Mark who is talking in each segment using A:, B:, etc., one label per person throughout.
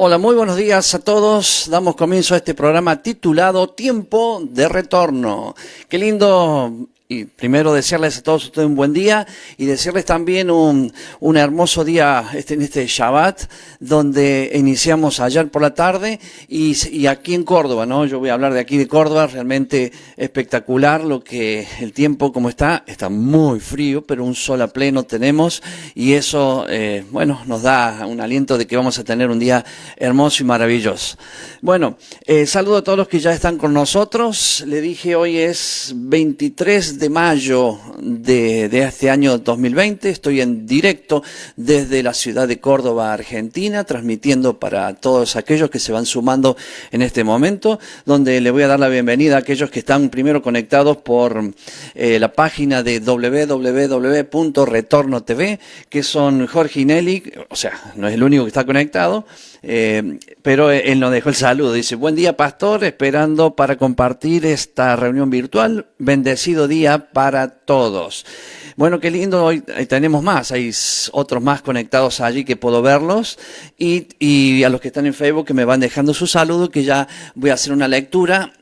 A: Hola, muy buenos días a todos. Damos comienzo a este programa titulado Tiempo de Retorno. Qué lindo. Y primero desearles a todos ustedes un buen día y desearles también un hermoso día en este Shabbat, donde iniciamos ayer por la tarde y aquí en Córdoba, ¿no? Yo voy a hablar de aquí de Córdoba, realmente espectacular el tiempo como está muy frío, pero un sol a pleno tenemos y eso, nos da un aliento de que vamos a tener un día hermoso y maravilloso. Bueno, saludo a todos los que ya están con nosotros. Le dije hoy es 23 de mayo de este año 2020. Estoy en directo desde la ciudad de Córdoba, Argentina, transmitiendo para todos aquellos que se van sumando en este momento, donde le voy a dar la bienvenida a aquellos que están primero conectados por la página de www.retorno.tv, que son Jorge y Nelly, o sea, no es el único que está conectado, pero él nos dejó el saludo. Dice: buen día, pastor, esperando para compartir esta reunión virtual. Bendecido día para todos. Bueno, qué lindo, hoy tenemos más, hay otros más conectados allí que puedo verlos y a los que están en Facebook que me van dejando su saludo, que ya voy a hacer una lectura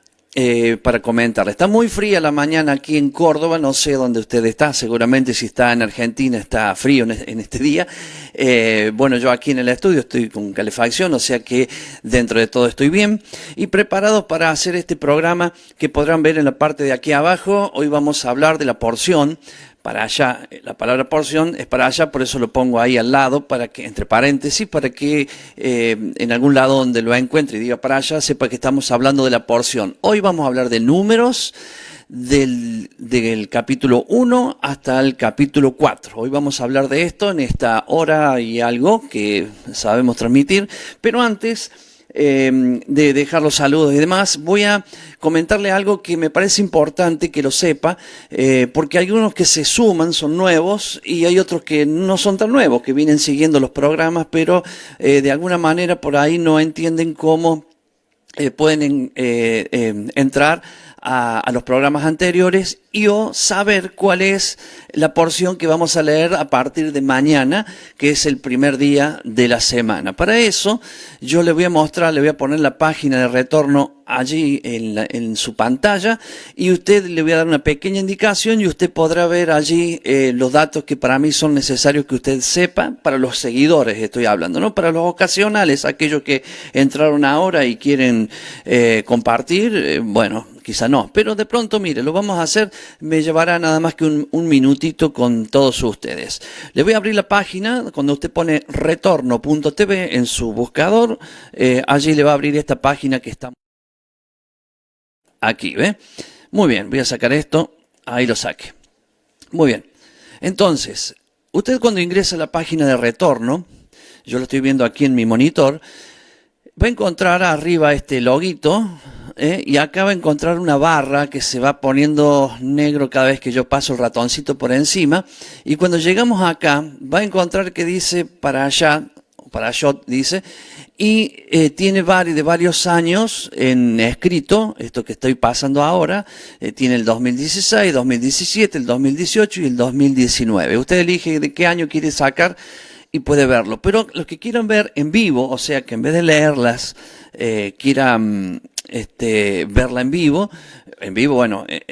A: para comentarle. Está muy fría la mañana aquí en Córdoba, no sé dónde usted está, seguramente si está en Argentina está frío en este día. Yo aquí en el estudio estoy con calefacción, o sea que dentro de todo estoy bien y preparados para hacer este programa que podrán ver en la parte de aquí abajo. Hoy vamos a hablar de la porción. Para allá, la palabra porción es para allá, por eso lo pongo ahí al lado, para que, entre paréntesis, para que en algún lado donde lo encuentre y diga para allá, sepa que estamos hablando de la porción. Hoy vamos a hablar de números, del capítulo 1 hasta el capítulo 4. Hoy vamos a hablar de esto en esta hora y algo que sabemos transmitir, pero antes de dejar los saludos y demás, voy a comentarle algo que me parece importante que lo sepa, porque hay unos que se suman, son nuevos, y hay otros que no son tan nuevos, que vienen siguiendo los programas, pero de alguna manera por ahí no entienden cómo pueden entrar a los programas anteriores o saber cuál es la porción que vamos a leer a partir de mañana, que es el primer día de la semana. Para eso yo le voy a mostrar, le voy a poner la página de retorno allí en su pantalla y usted le voy a dar una pequeña indicación y usted podrá ver allí los datos que para mí son necesarios que usted sepa. Para los seguidores estoy hablando, no para los ocasionales, aquellos que entraron ahora y quieren compartir, quizá no, pero de pronto, mire, lo vamos a hacer, me llevará nada más que un minutito con todos ustedes. Le voy a abrir la página, cuando usted pone retorno.tv en su buscador, allí le va a abrir esta página que está aquí, ¿ve? Muy bien, voy a sacar esto, ahí lo saque. Muy bien, entonces, usted cuando ingresa a la página de retorno, yo lo estoy viendo aquí en mi monitor, va a encontrar arriba este loguito, y acá va a encontrar una barra que se va poniendo negro cada vez que yo paso el ratoncito por encima. Y cuando llegamos acá, va a encontrar que dice para allá, para allá dice, y tiene de varios años en escrito, esto que estoy pasando ahora, tiene el 2016, 2017, el 2018 y el 2019. Usted elige de qué año quiere sacar y puede verlo. Pero los que quieran ver en vivo, o sea que en vez de leerlas, quieran verla en vivo,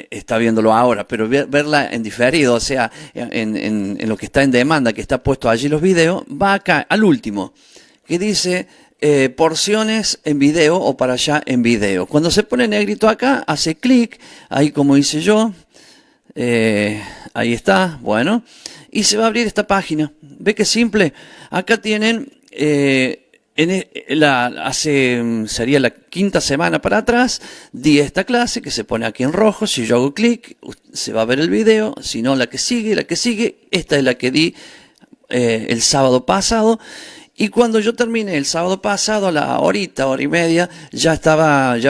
A: está viéndolo ahora, pero verla en diferido, o sea, en lo que está en demanda, que está puesto allí los videos, va acá al último, que dice porciones en video o para allá en video. Cuando se pone negrito acá, hace clic, ahí como hice yo, ahí está, bueno, y se va a abrir esta página. ¿Ve qué simple? Acá tienen, sería la quinta semana para atrás, di esta clase que se pone aquí en rojo. Si yo hago clic, se va a ver el video, si no la que sigue, esta es la que di el sábado pasado. Y cuando yo terminé el sábado pasado, a la hora y media, ya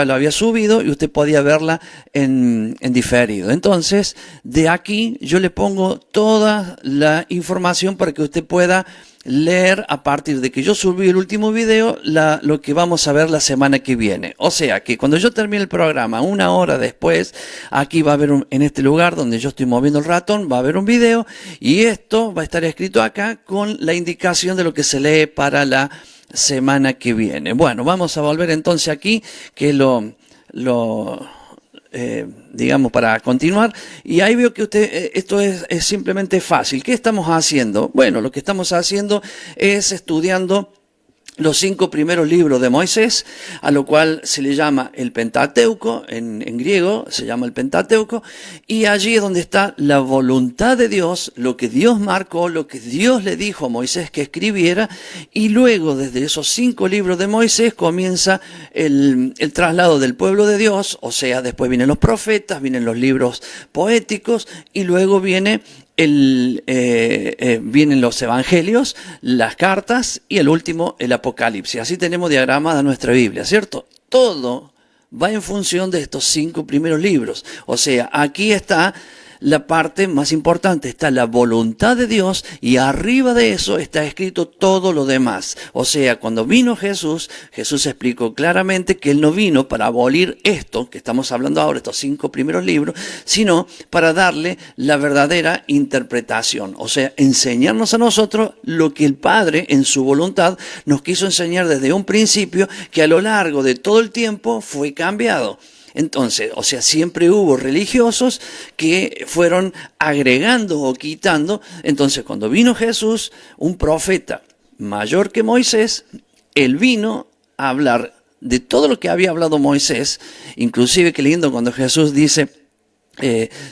A: lo había subido y usted podía verla en diferido. Entonces, de aquí yo le pongo toda la información para que usted pueda leer a partir de que yo subí el último video lo que vamos a ver la semana que viene. O sea que cuando yo termine el programa, una hora después, aquí va a haber en este lugar donde yo estoy moviendo el ratón, va a haber un video y esto va a estar escrito acá con la indicación de lo que se lee para la semana que viene. Bueno, vamos a volver entonces aquí, que digamos, para continuar. Y ahí veo que esto es simplemente fácil. ¿Qué estamos haciendo? Bueno, lo que estamos haciendo es estudiando los 5 primeros libros de Moisés, a lo cual se le llama el Pentateuco, en griego se llama el Pentateuco, y allí es donde está la voluntad de Dios, lo que Dios marcó, lo que Dios le dijo a Moisés que escribiera, y luego desde esos 5 libros de Moisés comienza el traslado del pueblo de Dios, o sea, después vienen los profetas, vienen los libros poéticos, y luego vienen los evangelios, las cartas y el último, el Apocalipsis. Así tenemos diagramada nuestra Biblia, ¿cierto? Todo va en función de estos 5 primeros libros. O sea, aquí está la parte más importante, está la voluntad de Dios y arriba de eso está escrito todo lo demás. O sea, cuando vino Jesús explicó claramente que Él no vino para abolir esto que estamos hablando ahora, estos 5 primeros libros, sino para darle la verdadera interpretación. O sea, enseñarnos a nosotros lo que el Padre en su voluntad nos quiso enseñar desde un principio, que a lo largo de todo el tiempo fue cambiado. Entonces, o sea, siempre hubo religiosos que fueron agregando o quitando. Entonces, cuando vino Jesús, un profeta mayor que Moisés, él vino a hablar de todo lo que había hablado Moisés. Inclusive, qué lindo cuando Jesús dice,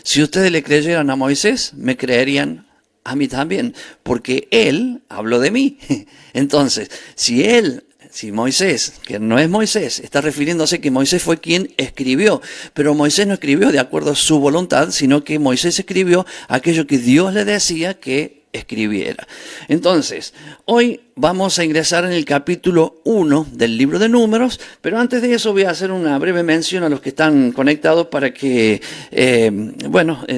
A: si ustedes le creyeran a Moisés, me creerían a mí también, porque él habló de mí. Entonces, si Moisés, que no es Moisés, está refiriéndose que Moisés fue quien escribió, pero Moisés no escribió de acuerdo a su voluntad, sino que Moisés escribió aquello que Dios le decía que escribiera. Entonces, hoy vamos a ingresar en el capítulo 1 del libro de Números, pero antes de eso voy a hacer una breve mención a los que están conectados para que,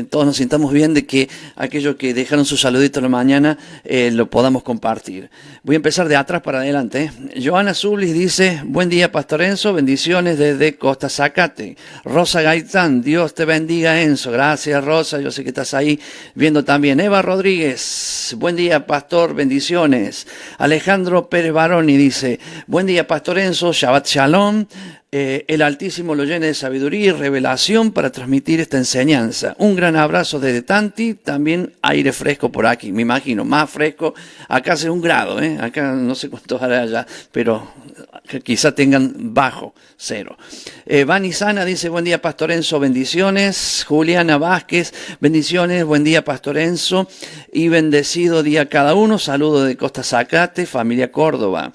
A: todos nos sintamos bien de que aquellos que dejaron su saludito en la mañana lo podamos compartir. Voy a empezar de atrás para adelante. Joana Zulis dice, buen día Pastor Enzo, bendiciones desde Costa Zacate. Rosa Gaitán, Dios te bendiga Enzo, gracias Rosa, yo sé que estás ahí viendo también. Eva Rodríguez, buen día Pastor, bendiciones. Alejandro Pérez Baroni dice, buen día Pastor Enzo, Shabbat Shalom, el Altísimo lo llene de sabiduría y revelación para transmitir esta enseñanza. Un gran abrazo desde Tanti, también aire fresco por aquí, me imagino, más fresco, acá hace 1 grado, acá no sé cuánto hará allá, pero quizá tengan bajo 0. Vani Sana dice, buen día Pastor Enzo, bendiciones. Juliana Vázquez, bendiciones, buen día Pastor Enzo y bendecido día cada uno. Saludo de Costa Zacate, familia Córdoba.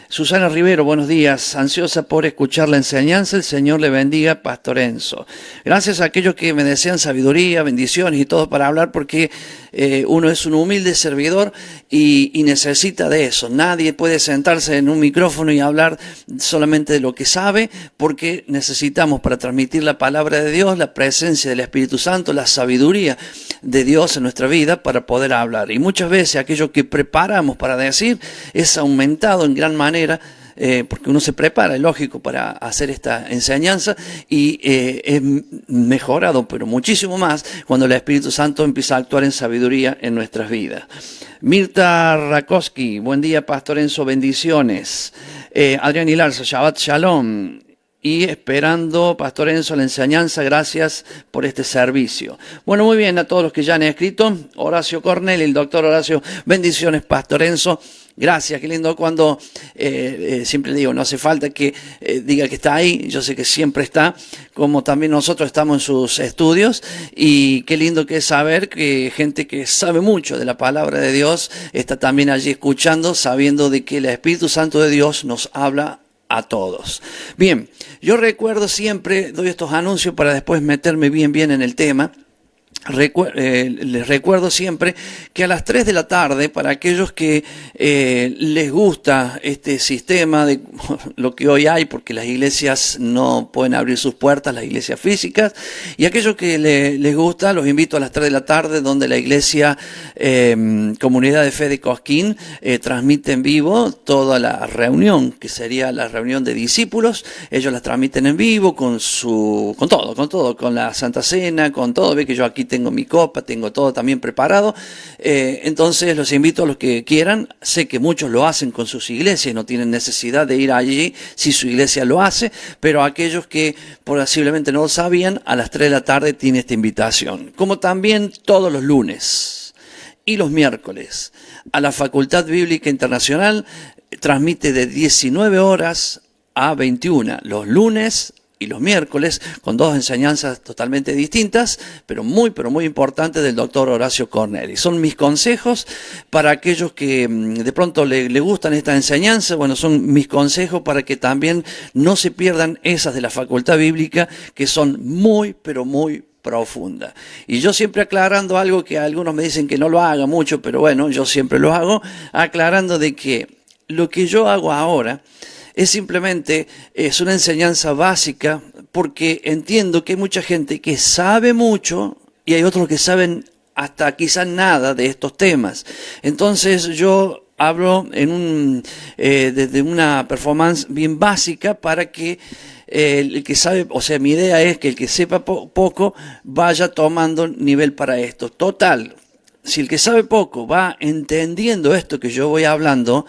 A: Susana Rivero, buenos días, ansiosa por escuchar la enseñanza, el Señor le bendiga, Pastor Enzo. Gracias a aquellos que me desean sabiduría, bendiciones y todo para hablar, porque uno es un humilde servidor y necesita de eso. Nadie puede sentarse en un micrófono y hablar solamente de lo que sabe, porque necesitamos para transmitir la palabra de Dios, la presencia del Espíritu Santo, la sabiduría de Dios en nuestra vida para poder hablar. Y muchas veces aquello que preparamos para decir es aumentado en gran manera, porque uno se prepara, es lógico, para hacer esta enseñanza y es mejorado, pero muchísimo más, cuando el Espíritu Santo empieza a actuar en sabiduría en nuestras vidas. Mirta Rakowski, buen día Pastor Enzo, bendiciones. Adrián Hilarza, Shabbat Shalom. Y esperando, Pastor Enzo, la enseñanza, gracias por este servicio. Bueno, muy bien, a todos los que ya han escrito. Horacio Cornel, el doctor Horacio, bendiciones, Pastor Enzo. Gracias, qué lindo cuando, siempre digo, no hace falta que diga que está ahí, yo sé que siempre está, como también nosotros estamos en sus estudios, y qué lindo que es saber que gente que sabe mucho de la palabra de Dios está también allí escuchando, sabiendo de que el Espíritu Santo de Dios nos habla a todos. Bien, yo recuerdo siempre, doy estos anuncios para después meterme bien en el tema. Les recuerdo siempre que a las 3 de la tarde, para aquellos que les gusta este sistema de lo que hoy hay, porque las iglesias no pueden abrir sus puertas, las iglesias físicas, y aquellos que les gusta, los invito a las 3 de la tarde, donde la iglesia Comunidad de Fe de Cosquín transmite en vivo toda la reunión, que sería la reunión de discípulos. Ellos la transmiten en vivo con todo, con la Santa Cena, con todo. Ve que yo aquí tengo mi copa, tengo todo también preparado. Entonces los invito a los que quieran. Sé que muchos lo hacen con sus iglesias, no tienen necesidad de ir allí si su iglesia lo hace, pero aquellos que posiblemente no lo sabían, a las 3 de la tarde tiene esta invitación. Como también todos los lunes y los miércoles a la Facultad Bíblica Internacional transmite de 19 horas a 21, los lunes y los miércoles, con dos enseñanzas totalmente distintas, pero muy importantes del doctor Horacio Corneli. Son mis consejos para aquellos que de pronto le gustan esta enseñanza. Bueno, son mis consejos para que también no se pierdan esas de la Facultad Bíblica, que son muy profunda. Y yo siempre aclarando algo que algunos me dicen que no lo haga mucho, pero bueno, yo siempre lo hago, aclarando de que lo que yo hago ahora es simplemente una enseñanza básica, porque entiendo que hay mucha gente que sabe mucho y hay otros que saben hasta quizás nada de estos temas. Entonces yo hablo desde una performance bien básica para que el que sabe, o sea, mi idea es que el que sepa poco vaya tomando nivel para esto. Total, si el que sabe poco va entendiendo esto que yo voy hablando,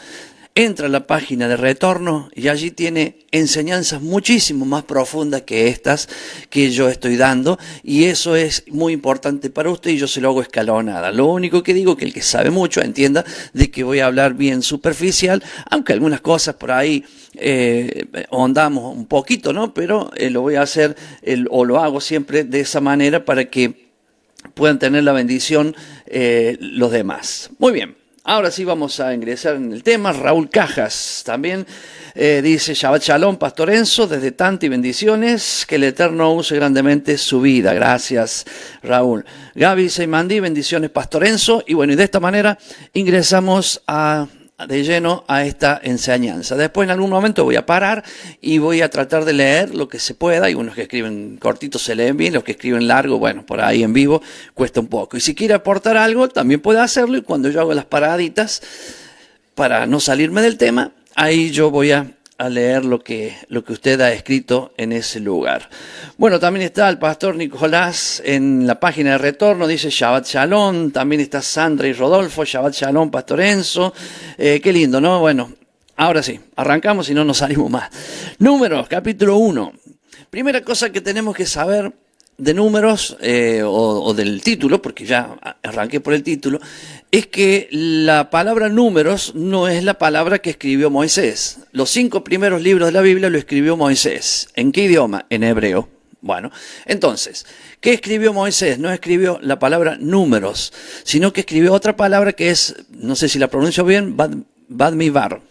A: entra a la página de Retorno y allí tiene enseñanzas muchísimo más profundas que estas que yo estoy dando, y eso es muy importante para usted y yo se lo hago escalonada. Lo único que digo es que el que sabe mucho entienda de que voy a hablar bien superficial, aunque algunas cosas por ahí ahondamos un poquito, ¿no? Pero lo voy a hacer o lo hago siempre de esa manera para que puedan tener la bendición los demás. Muy bien. Ahora sí vamos a ingresar en el tema. Raúl Cajas también dice: Shabbat Shalom, Pastor Enzo, desde Tanti, bendiciones, que el Eterno use grandemente su vida. Gracias, Raúl. Gaby Seymandí, bendiciones, Pastor Enzo. Y bueno, y de esta manera ingresamos de lleno a esta enseñanza. Después en algún momento voy a parar y voy a tratar de leer lo que se pueda. Hay unos que escriben cortitos, se leen bien, los que escriben largo, bueno, por ahí en vivo cuesta un poco. Y si quiere aportar algo, también puede hacerlo, y cuando yo hago las paraditas, para no salirme del tema, ahí yo voy a leer lo que usted ha escrito en ese lugar. Bueno, también está el pastor Nicolás en la página de Retorno, dice Shabbat Shalom. También está Sandra y Rodolfo, Shabbat Shalom, Pastor Enzo. Qué lindo, ¿no? Bueno, ahora sí, arrancamos y no nos salimos más. Números, capítulo 1. Primera cosa que tenemos que saber de Números, o del título, porque ya arranqué por el título, es que la palabra números no es la palabra que escribió Moisés. Los 5 primeros libros de la Biblia lo escribió Moisés. ¿En qué idioma? En hebreo. Bueno, entonces, ¿qué escribió Moisés? No escribió la palabra números, sino que escribió otra palabra que es, no sé si la pronuncio bien, Badmivar.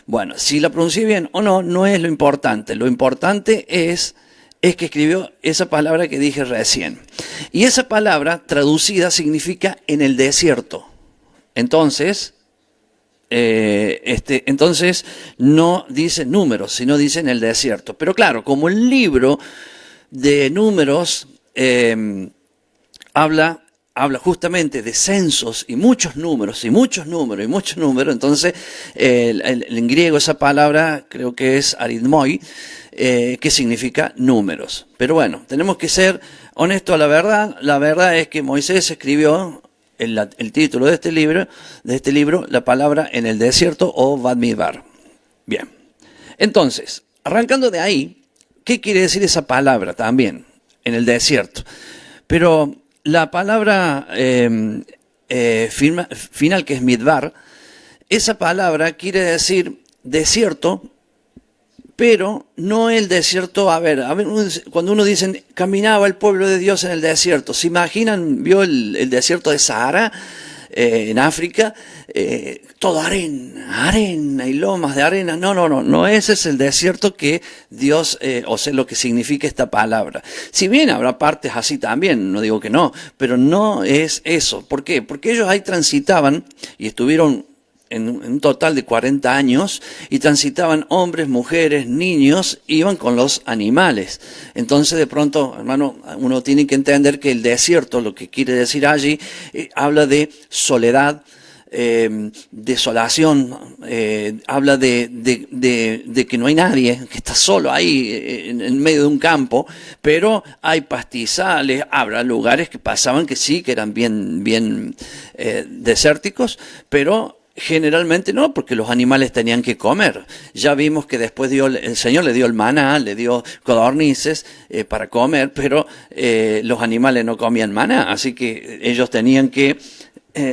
A: Bueno, si la pronuncié bien o no, no es lo importante. Lo importante es que escribió esa palabra que dije recién. Y esa palabra traducida significa en el desierto. Entonces no dice números, sino dice en el desierto. Pero claro, como el libro de Números habla justamente de censos y muchos números, entonces en griego esa palabra creo que es aritmoi, que significa números. Pero bueno, tenemos que ser honestos a la verdad. La verdad es que Moisés escribió el título de este libro, la palabra en el desierto o Badmivar. Bien, entonces, arrancando de ahí, ¿qué quiere decir esa palabra también? En el desierto. Pero la palabra final, que es midbar, esa palabra quiere decir desierto, pero no el desierto. A ver, cuando uno dice caminaba el pueblo de Dios en el desierto, ¿se imaginan? ¿Vio el desierto de Sahara en África? Todo arena y lomas de arena. No, ese es el desierto que Dios, o sea, lo que significa esta palabra. Si bien habrá partes así también, no digo que no, pero no es eso. ¿Por qué? Porque ellos ahí transitaban y estuvieron en un total de 40 años, y transitaban hombres, mujeres, niños, iban con los animales. Entonces, de pronto, hermano, uno tiene que entender que el desierto, lo que quiere decir allí, habla de soledad, desolación, habla de que no hay nadie, que está solo ahí en medio de un campo, pero hay pastizales, habrá lugares que pasaban que sí, que eran bien desérticos, pero generalmente no, porque los animales tenían que comer. Ya vimos que después el Señor le dio el maná, le dio codornices para comer, pero los animales no comían maná, así que ellos tenían que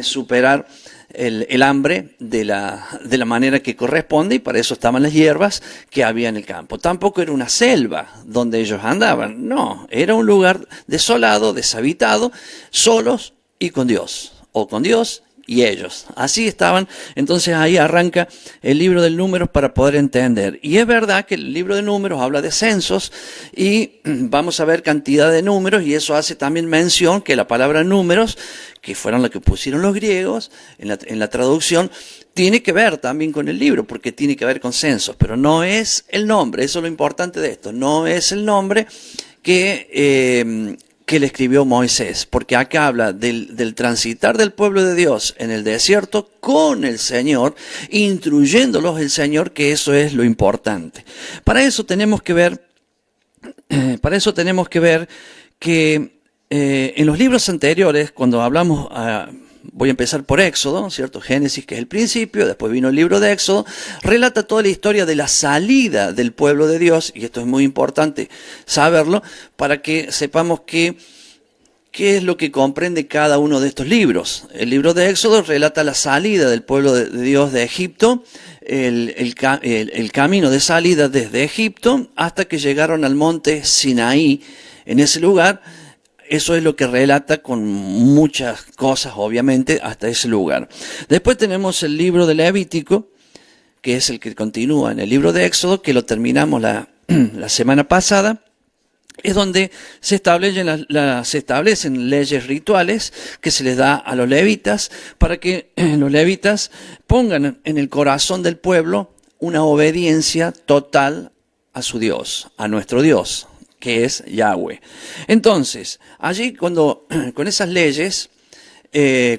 A: superar el hambre de la manera que corresponde, y para eso estaban las hierbas que había en el campo. Tampoco era una selva donde ellos andaban, no, era un lugar desolado, deshabitado, solos y con Dios, o con Dios y ellos. Así estaban. Entonces ahí arranca el libro de Números para poder entender. Y es verdad que el libro de Números habla de censos y vamos a ver cantidad de números, y eso hace también mención que la palabra números, que fueron las que pusieron los griegos en la traducción, tiene que ver también con el libro, porque tiene que ver con censos, pero no es el nombre. Eso es lo importante de esto. No es el nombre que le escribió Moisés, porque acá habla del transitar del pueblo de Dios en el desierto con el Señor, instruyéndolos el Señor, que eso es lo importante. Para eso tenemos que ver que en los libros anteriores, cuando hablamos, voy a empezar por Éxodo, ¿cierto? Génesis, que es el principio, después vino el libro de Éxodo, relata toda la historia de la salida del pueblo de Dios, y esto es muy importante saberlo, para que sepamos qué es lo que comprende cada uno de estos libros. El libro de Éxodo relata la salida del pueblo de Dios de Egipto, el camino de salida desde Egipto hasta que llegaron al monte Sinaí. En ese lugar, eso es lo que relata, con muchas cosas, obviamente, hasta ese lugar. Después tenemos el libro de Levítico, que es el que continúa en el libro de Éxodo, que lo terminamos la semana pasada. Es donde se establecen leyes rituales que se les da a los levitas, para que los levitas pongan en el corazón del pueblo una obediencia total a su Dios, a nuestro Dios, que es Yahweh. Entonces, allí con esas leyes,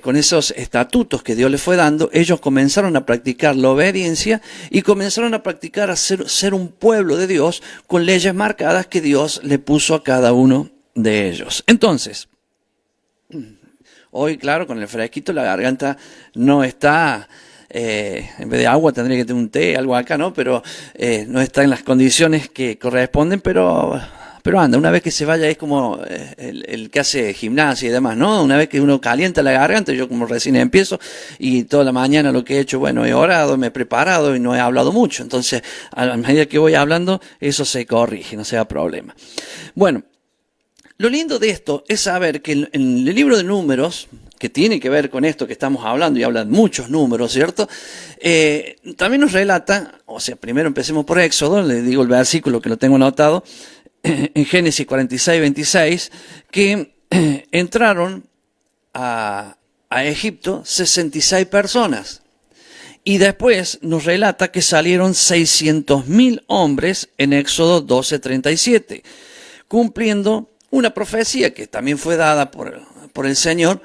A: con esos estatutos que Dios les fue dando, ellos comenzaron a practicar la obediencia y comenzaron a practicar a ser un pueblo de Dios con leyes marcadas que Dios le puso a cada uno de ellos. Entonces, hoy, claro, con el fresquito, la garganta no está, en vez de agua tendría que tener un té, algo acá, ¿no? Pero no está en las condiciones que corresponden, pero anda, una vez que se vaya es como el que hace gimnasia y demás, ¿no? Una vez que uno calienta la garganta, yo como recién empiezo, y toda la mañana lo que he hecho, bueno, he orado, me he preparado y no he hablado mucho. Entonces, a medida que voy hablando, eso se corrige, no sea problema. Bueno, lo lindo de esto es saber que en el libro de Números, que tiene que ver con esto que estamos hablando, y hablan muchos números, ¿cierto? También nos relata, o sea, primero empecemos por Éxodo, le digo el versículo que lo tengo anotado, en Génesis 46, 26, que entraron a Egipto 66 personas. Y después nos relata que salieron 600.000 hombres en Éxodo 12, 37, cumpliendo una profecía que también fue dada por el Señor,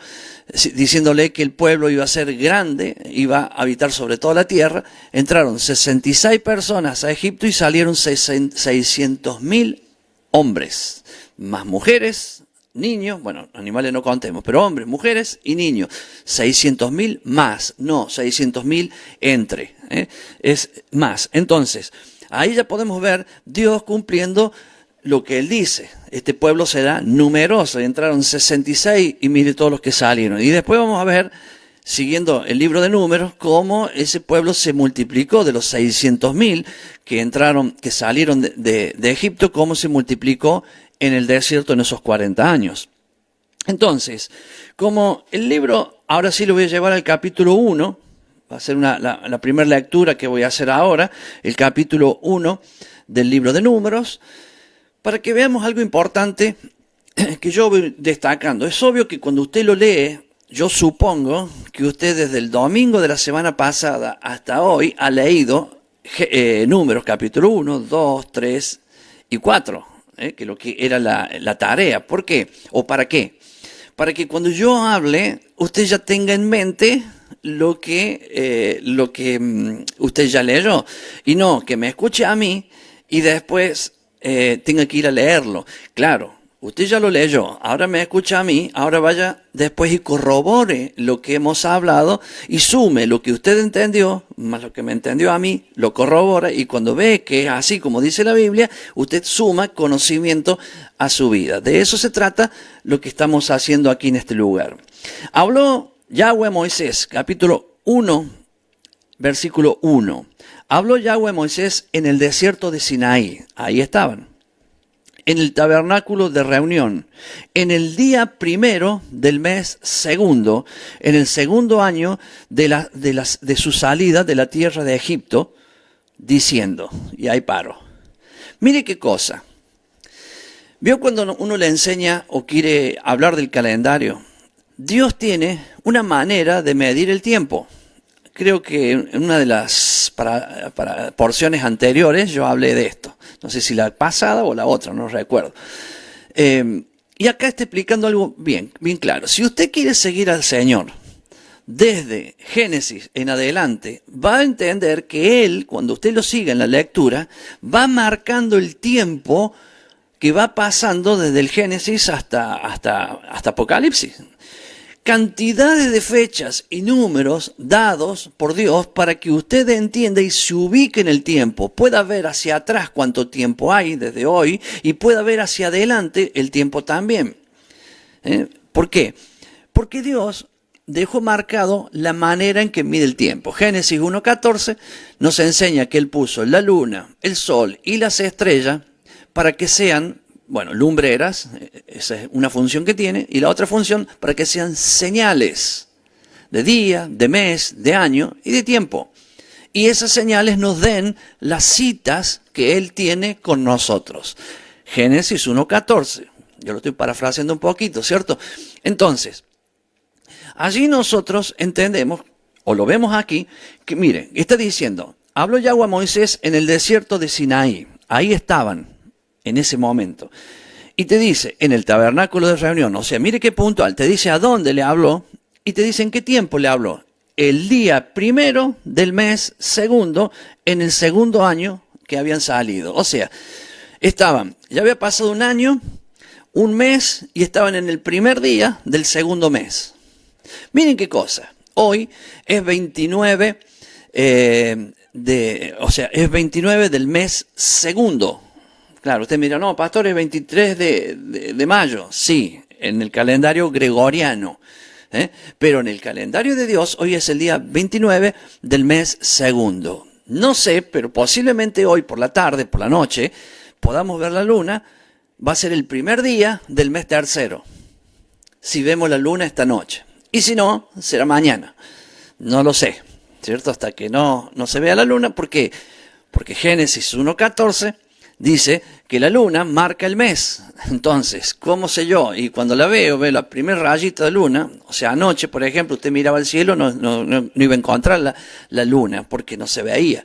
A: diciéndole que el pueblo iba a ser grande, iba a habitar sobre toda la tierra. Entraron 66 personas a Egipto y salieron 600.000 hombres, más mujeres, niños, bueno, animales no contemos, pero hombres, mujeres y niños. 600.000 más, no 600.000 entre, es más. Entonces, ahí ya podemos ver Dios cumpliendo lo que Él dice. Este pueblo será numeroso, y entraron 66 y mire todos los que salieron. Y después vamos a ver, siguiendo el libro de Números, cómo ese pueblo se multiplicó de los 600.000 que salieron de Egipto, cómo se multiplicó en el desierto en esos 40 años. Entonces, como el libro, ahora sí lo voy a llevar al capítulo 1, va a ser la primera lectura que voy a hacer ahora, el capítulo 1 del libro de Números, para que veamos algo importante que yo voy destacando. Es obvio que cuando usted lo lee, yo supongo que usted desde el domingo de la semana pasada hasta hoy ha leído Números capítulo 1, 2, 3 y 4, que lo que era la tarea. ¿Por qué? ¿O para qué? Para que cuando yo hable, usted ya tenga en mente lo que usted ya leyó. Y no que me escuche a mí y después tenga que ir a leerlo. Claro, usted ya lo leyó, ahora me escucha a mí, ahora vaya después y corrobore lo que hemos hablado y sume lo que usted entendió, más lo que me entendió a mí, lo corrobora y cuando ve que es así como dice la Biblia, usted suma conocimiento a su vida. De eso se trata lo que estamos haciendo aquí en este lugar. Habló Yahweh a Moisés, capítulo 1, versículo 1. Habló Yahweh a Moisés en el desierto de Sinaí, ahí estaban, en el tabernáculo de reunión, en el día primero del mes segundo, en el segundo año de su salida de la tierra de Egipto, diciendo, y ahí paro. Mire qué cosa. ¿Vio cuando uno le enseña o quiere hablar del calendario? Dios tiene una manera de medir el tiempo. Creo que en una de las para porciones anteriores yo hablé de esto. No sé si la pasada o la otra, no recuerdo. Y acá está explicando algo bien claro. Si usted quiere seguir al Señor desde Génesis en adelante, va a entender que Él, cuando usted lo siga en la lectura, va marcando el tiempo que va pasando desde el Génesis hasta Apocalipsis. Cantidades de fechas y números dados por Dios para que usted entienda y se ubique en el tiempo. Pueda ver hacia atrás cuánto tiempo hay desde hoy y pueda ver hacia adelante el tiempo también. ¿Por qué? Porque Dios dejó marcado la manera en que mide el tiempo. Génesis 1:14 nos enseña que Él puso la luna, el sol y las estrellas para que sean lumbreras, esa es una función que tiene, y la otra función para que sean señales de día, de mes, de año y de tiempo. Y esas señales nos den las citas que Él tiene con nosotros. Génesis 1:14, yo lo estoy parafraseando un poquito, ¿cierto? Entonces, allí nosotros entendemos, o lo vemos aquí, que mire, está diciendo, habló Yahweh a Moisés en el desierto de Sinaí, ahí estaban. En ese momento. Y te dice, en el tabernáculo de reunión, o sea, mire qué puntual, te dice a dónde le habló y te dice en qué tiempo le habló. El día primero del mes segundo, en el segundo año que habían salido. O sea, estaban, ya había pasado un año, un mes y estaban en el primer día del segundo mes. Miren qué cosa, hoy es 29, es 29 del mes segundo. Claro, usted mira, no, pastor, es 23 de mayo. Sí, en el calendario gregoriano. Pero en el calendario de Dios, hoy es el día 29 del mes segundo. No sé, pero posiblemente hoy por la tarde, por la noche, podamos ver la luna. Va a ser el primer día del mes tercero. Si vemos la luna esta noche. Y si no, será mañana. No lo sé, ¿cierto? Hasta que no se vea la luna. ¿Por qué? Porque Génesis 1:14... dice que la luna marca el mes. Entonces, ¿cómo sé yo? Y cuando la veo la primera rayita de luna, o sea, anoche, por ejemplo, usted miraba al cielo, no iba a encontrar la luna, porque no se veía.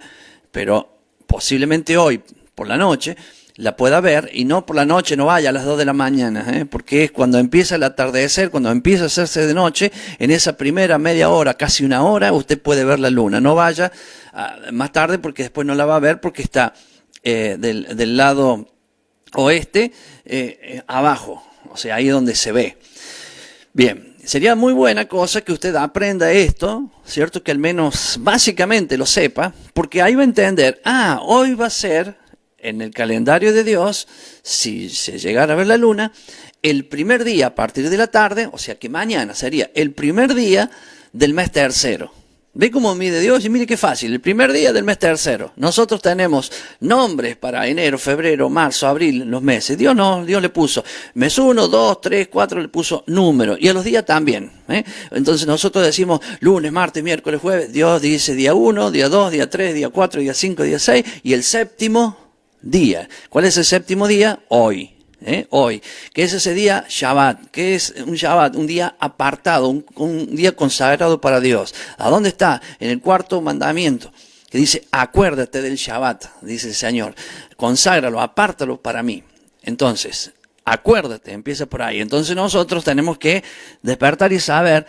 A: Pero posiblemente hoy, por la noche, la pueda ver, y no por la noche, no vaya a las 2 de la mañana, porque es cuando empieza el atardecer, cuando empieza a hacerse de noche, en esa primera media hora, casi una hora, usted puede ver la luna. No vaya más tarde, porque después no la va a ver, porque está del lado oeste abajo, o sea, ahí donde se ve. Bien, sería muy buena cosa que usted aprenda esto, ¿cierto? Que al menos básicamente lo sepa, porque ahí va a entender, hoy va a ser, en el calendario de Dios, si se llegara a ver la luna, el primer día a partir de la tarde, o sea que mañana sería el primer día del mes tercero. ¿Ve cómo mide Dios? Y mire qué fácil, el primer día del mes tercero. Nosotros tenemos nombres para enero, febrero, marzo, abril, los meses. Dios le puso mes 1, 2, 3, 4, le puso número. Y a los días también. Entonces nosotros decimos lunes, martes, miércoles, jueves. Dios dice día 1, día 2, día 3, día 4, día 5, día 6. Y el séptimo día. ¿Cuál es el séptimo día? Hoy. Hoy, que es ese día Shabbat, que es un Shabbat, un día apartado, un día consagrado para Dios. ¿A dónde está? En el cuarto mandamiento, que dice, acuérdate del Shabbat, dice el Señor, conságralo, apártalo para mí. Entonces, acuérdate, empieza por ahí. Entonces nosotros tenemos que despertar y saber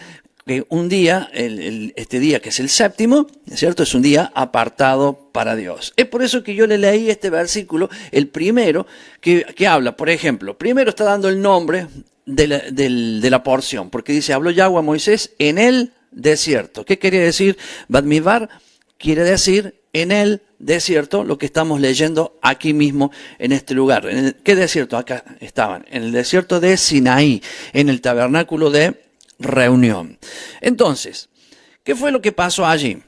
A: que un día, este día que es el séptimo, ¿cierto? Es un día apartado para Dios. Es por eso que yo le leí este versículo, el primero, que habla, por ejemplo, primero está dando el nombre de la porción, porque dice, habló Yahweh a Moisés en el desierto. ¿Qué quería decir? Badmivar quiere decir en el desierto, lo que estamos leyendo aquí mismo en este lugar. ¿Qué desierto? Acá estaban, en el desierto de Sinaí, en el tabernáculo de reunión. Entonces, ¿qué fue lo que pasó allí?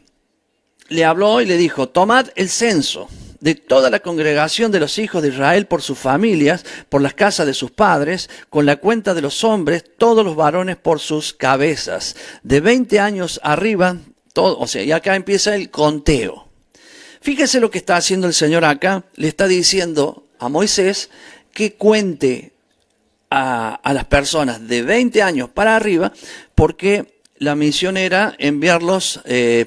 A: Le habló y le dijo, tomad el censo de toda la congregación de los hijos de Israel por sus familias, por las casas de sus padres, con la cuenta de los hombres, todos los varones por sus cabezas, de 20 años arriba, todo, o sea, y acá empieza el conteo. Fíjese lo que está haciendo el Señor acá, le está diciendo a Moisés que cuente a las personas de 20 años para arriba, porque la misión era enviarlos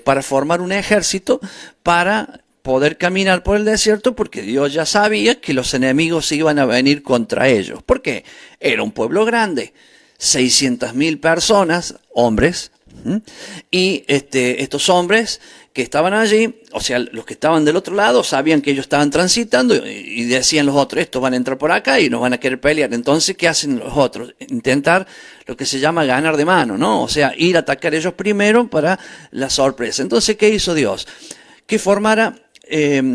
A: para formar un ejército para poder caminar por el desierto, porque Dios ya sabía que los enemigos iban a venir contra ellos. ¿Por qué? Era un pueblo grande, 600.000 personas, hombres, y estos hombres que estaban allí, o sea, los que estaban del otro lado, sabían que ellos estaban transitando y decían los otros, estos van a entrar por acá y nos van a querer pelear. Entonces, ¿qué hacen los otros? Intentar lo que se llama ganar de mano, ¿no? O sea, ir a atacar ellos primero para la sorpresa. Entonces, ¿qué hizo Dios? Que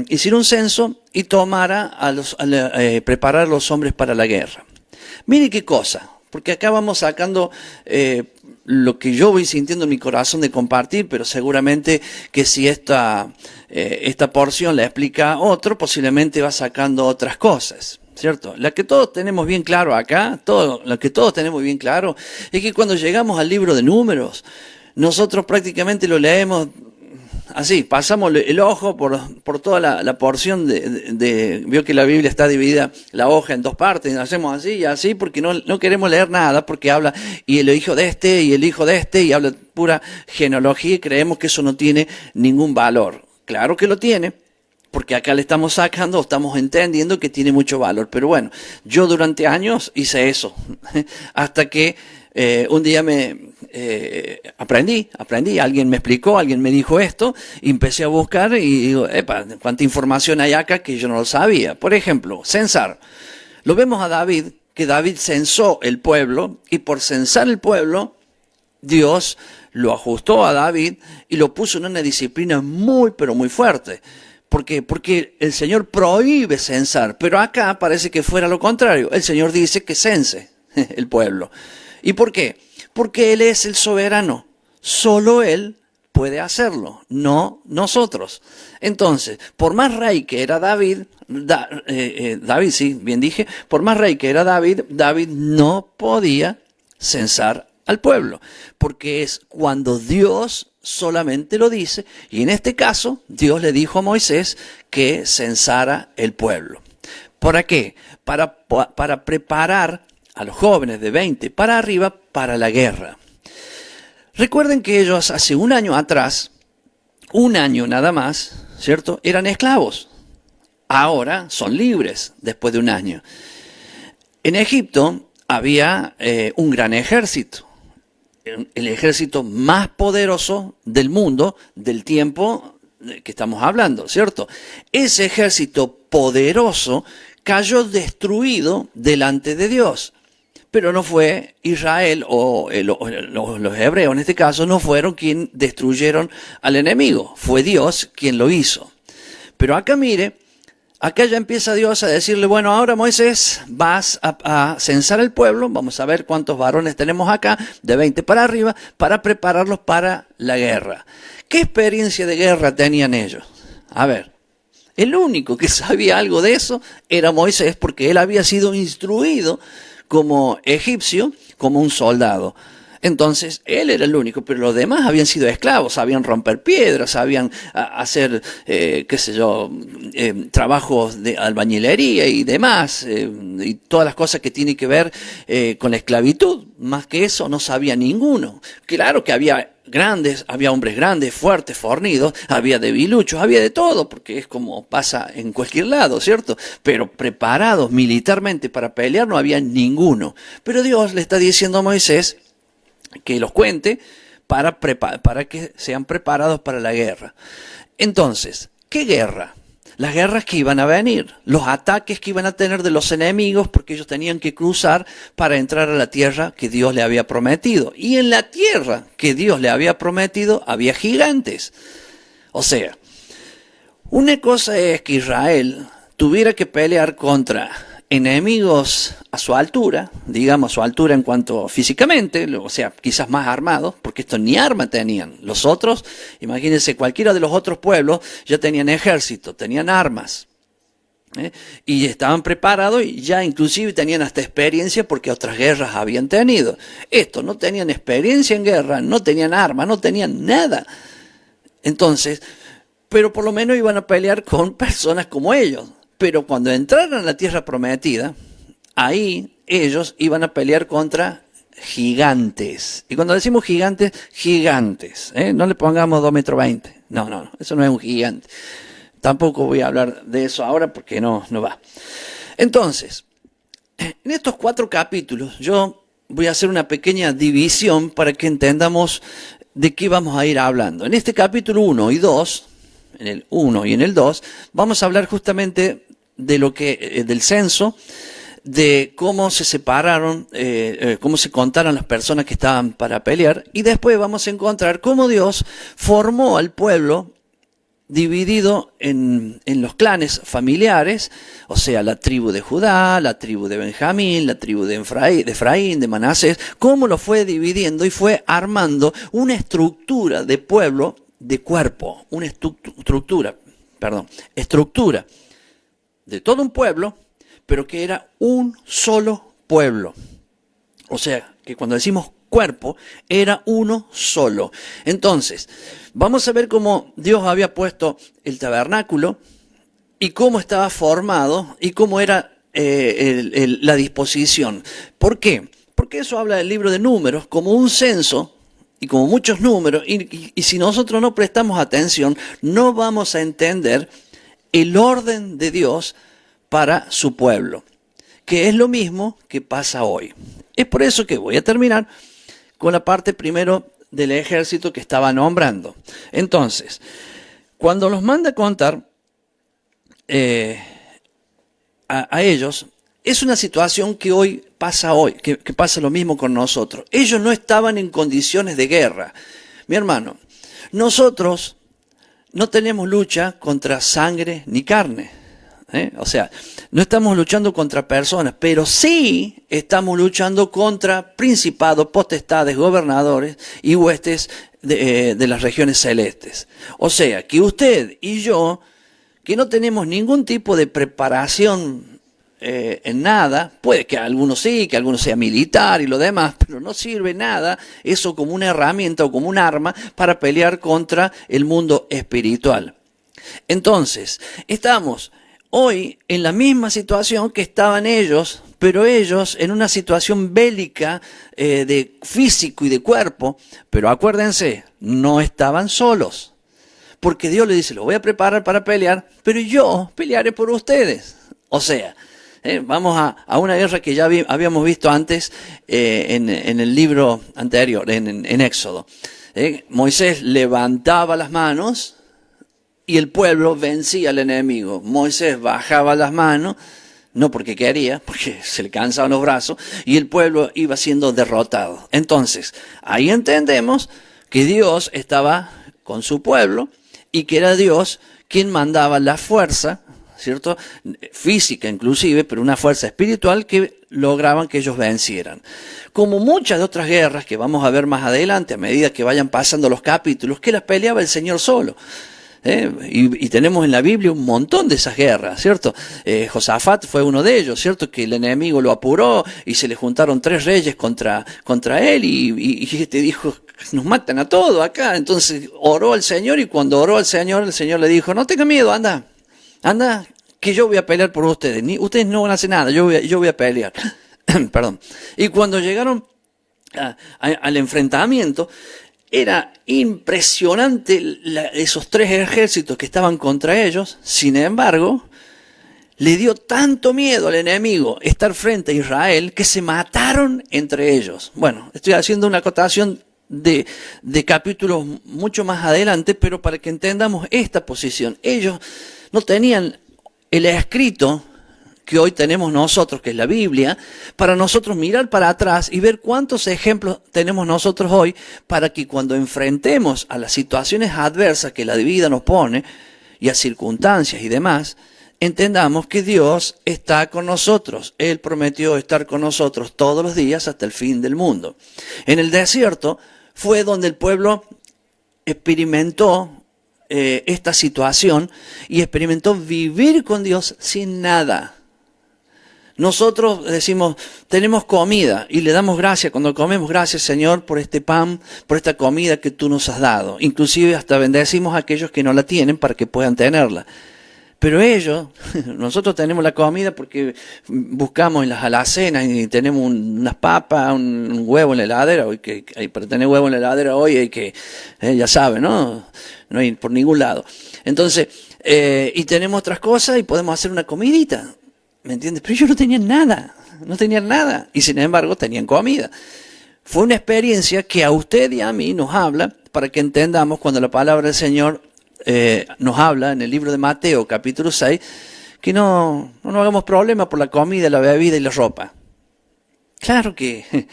A: hiciera un censo y tomara preparar a los hombres para la guerra. Mire qué cosa, porque acá vamos sacando lo que yo voy sintiendo en mi corazón de compartir, pero seguramente que si esta porción la explica otro, posiblemente va sacando otras cosas, ¿cierto? La que todos tenemos bien claro acá, lo que todos tenemos bien claro, es que cuando llegamos al libro de Números, nosotros prácticamente lo leemos así, pasamos el ojo por toda la porción vio que la Biblia está dividida, la hoja en dos partes, hacemos así y así porque no queremos leer nada, porque habla y el hijo de este y el hijo de este y habla pura genealogía y creemos que eso no tiene ningún valor. Claro que lo tiene, porque acá le estamos sacando, estamos entendiendo que tiene mucho valor. Pero bueno, yo durante años hice eso, hasta que un día aprendí, alguien me explicó, alguien me dijo esto, y empecé a buscar y digo, epa, cuánta información hay acá que yo no lo sabía. Por ejemplo, censar. Lo vemos a David, que David censó el pueblo, y por censar el pueblo, Dios lo ajustó a David y lo puso en una disciplina muy, pero muy fuerte. ¿Por qué? Porque el Señor prohíbe censar, pero acá parece que fuera lo contrario. El Señor dice que cense el pueblo. ¿Y por qué? Porque Él es el soberano. Solo Él puede hacerlo, no nosotros. Entonces, por más rey que era David, David, sí, bien dije, por más rey que era David, David no podía censar al pueblo, porque es cuando Dios solamente lo dice, y en este caso, Dios le dijo a Moisés que censara el pueblo. ¿Para qué? Para preparar a los jóvenes de 20 para arriba para la guerra. Recuerden que ellos hace un año atrás, un año nada más, ¿cierto? Eran esclavos. Ahora son libres después de un año. En Egipto había un gran ejército, el ejército más poderoso del mundo del tiempo que estamos hablando, ¿cierto? Ese ejército poderoso cayó destruido delante de Dios. Pero no fue Israel o los hebreos en este caso, no fueron quienes destruyeron al enemigo, fue Dios quien lo hizo. Pero acá mire, acá ya empieza Dios a decirle, bueno, ahora Moisés vas a censar el pueblo, vamos a ver cuántos varones tenemos acá, de 20 para arriba, para prepararlos para la guerra. ¿Qué experiencia de guerra tenían ellos? A ver, el único que sabía algo de eso era Moisés, porque él había sido instruido como egipcio, como un soldado. Entonces, él era el único, pero los demás habían sido esclavos, sabían romper piedras, sabían hacer, trabajos de albañilería y demás, y todas las cosas que tienen que ver con la esclavitud. Más que eso, no sabía ninguno. Claro que había hombres grandes, fuertes, fornidos, había debiluchos, había de todo, porque es como pasa en cualquier lado, ¿cierto? Pero preparados militarmente para pelear no había ninguno. Pero Dios le está diciendo a Moisés que los cuente para que sean preparados para la guerra. Entonces, ¿qué guerra? Las guerras que iban a venir, los ataques que iban a tener de los enemigos, porque ellos tenían que cruzar para entrar a la tierra que Dios le había prometido. Y en la tierra que Dios le había prometido había gigantes. O sea, una cosa es que Israel tuviera que pelear contra enemigos a su altura, digamos a su altura en cuanto físicamente, o sea, quizás más armados, porque estos ni arma tenían. Los otros, imagínense, cualquiera de los otros pueblos ya tenían ejército, tenían armas, y estaban preparados y ya inclusive tenían hasta experiencia porque otras guerras habían tenido. Estos no tenían experiencia en guerra, no tenían armas, no tenían nada. Entonces, pero por lo menos iban a pelear con personas como ellos. Pero cuando entraran a la tierra prometida, ahí ellos iban a pelear contra gigantes. Y cuando decimos gigantes, gigantes. No le pongamos 2,20 m. No, eso no es un gigante. Tampoco voy a hablar de eso ahora porque no va. Entonces, en estos 4 capítulos yo voy a hacer una pequeña división para que entendamos de qué vamos a ir hablando. En este capítulo 1 y 2, en el 1 y en el 2, vamos a hablar justamente de lo que del censo, de cómo se separaron, cómo se contaron las personas que estaban para pelear, y después vamos a encontrar cómo Dios formó al pueblo dividido en los clanes familiares, o sea, la tribu de Judá, la tribu de Benjamín, la tribu de Efraín, de Manasés, cómo lo fue dividiendo y fue armando una estructura de pueblo, de cuerpo, una estructura de todo un pueblo, pero que era un solo pueblo. O sea, que cuando decimos cuerpo, era uno solo. Entonces, vamos a ver cómo Dios había puesto el tabernáculo y cómo estaba formado y cómo era la disposición. ¿Por qué? Porque eso habla del libro de Números como un censo y como muchos números, y si nosotros no prestamos atención, no vamos a entender el orden de Dios para su pueblo, que es lo mismo que pasa hoy. Es por eso que voy a terminar con la parte primero del ejército que estaba nombrando. Entonces, cuando los manda a contar a ellos, es una situación que hoy, que pasa lo mismo con nosotros. Ellos no estaban en condiciones de guerra. Mi hermano, nosotros no tenemos lucha contra sangre ni carne. O sea, no estamos luchando contra personas, pero sí estamos luchando contra principados, potestades, gobernadores y huestes de las regiones celestes. O sea, que usted y yo, que no tenemos ningún tipo de preparación en nada, puede que algunos sí, que algunos sea militar y lo demás, pero no sirve nada eso como una herramienta o como un arma para pelear contra el mundo espiritual. Entonces, estamos hoy en la misma situación que estaban ellos, pero ellos en una situación bélica de físico y de cuerpo, pero acuérdense, no estaban solos, porque Dios le dice, lo voy a preparar para pelear, pero yo pelearé por ustedes. O sea, vamos a una guerra que ya habíamos visto antes en el libro anterior, en Éxodo. Moisés levantaba las manos y el pueblo vencía al enemigo. Moisés bajaba las manos, no porque quería, porque se le cansaban los brazos, y el pueblo iba siendo derrotado. Entonces, ahí entendemos que Dios estaba con su pueblo y que era Dios quien mandaba la fuerza, ¿cierto? Física inclusive, pero una fuerza espiritual que lograban que ellos vencieran. Como muchas de otras guerras que vamos a ver más adelante, a medida que vayan pasando los capítulos, que las peleaba el Señor solo. Y tenemos en la Biblia un montón de esas guerras, ¿cierto? Josafat fue uno de ellos, ¿cierto? Que el enemigo lo apuró y se le juntaron 3 reyes contra él y te dijo, nos matan a todos acá. Entonces oró al Señor y cuando oró al Señor, el Señor le dijo, no tenga miedo, anda, que yo voy a pelear por ustedes. Ustedes no van a hacer nada, yo voy a pelear. Perdón. Y cuando llegaron al enfrentamiento, era impresionante esos 3 ejércitos que estaban contra ellos. Sin embargo, le dio tanto miedo al enemigo estar frente a Israel que se mataron entre ellos. Bueno, estoy haciendo una acotación de capítulos mucho más adelante, pero para que entendamos esta posición. Ellos no tenían el escrito que hoy tenemos nosotros, que es la Biblia, para nosotros mirar para atrás y ver cuántos ejemplos tenemos nosotros hoy para que cuando enfrentemos a las situaciones adversas que la vida nos pone y a circunstancias y demás, entendamos que Dios está con nosotros. Él prometió estar con nosotros todos los días hasta el fin del mundo. En el desierto fue donde el pueblo experimentó esta situación y experimentó vivir con Dios sin nada. Nosotros decimos, tenemos comida y le damos gracias cuando comemos, gracias Señor por este pan, por esta comida que tú nos has dado. Inclusive hasta bendecimos a aquellos que no la tienen para que puedan tenerla. Pero ellos, nosotros tenemos la comida porque buscamos en las alacenas y tenemos unas papas, un huevo en la heladera. Hoy que para tener huevo en la heladera hoy hay que, ya saben, ¿no? No hay por ningún lado. Entonces, y tenemos otras cosas y podemos hacer una comidita. ¿Me entiendes? Pero ellos no tenían nada. Y sin embargo tenían comida. Fue una experiencia que a usted y a mí nos habla para que entendamos cuando la palabra del Señor nos habla en el libro de Mateo, capítulo 6, que no nos hagamos problema por la comida, la bebida y la ropa. Claro que,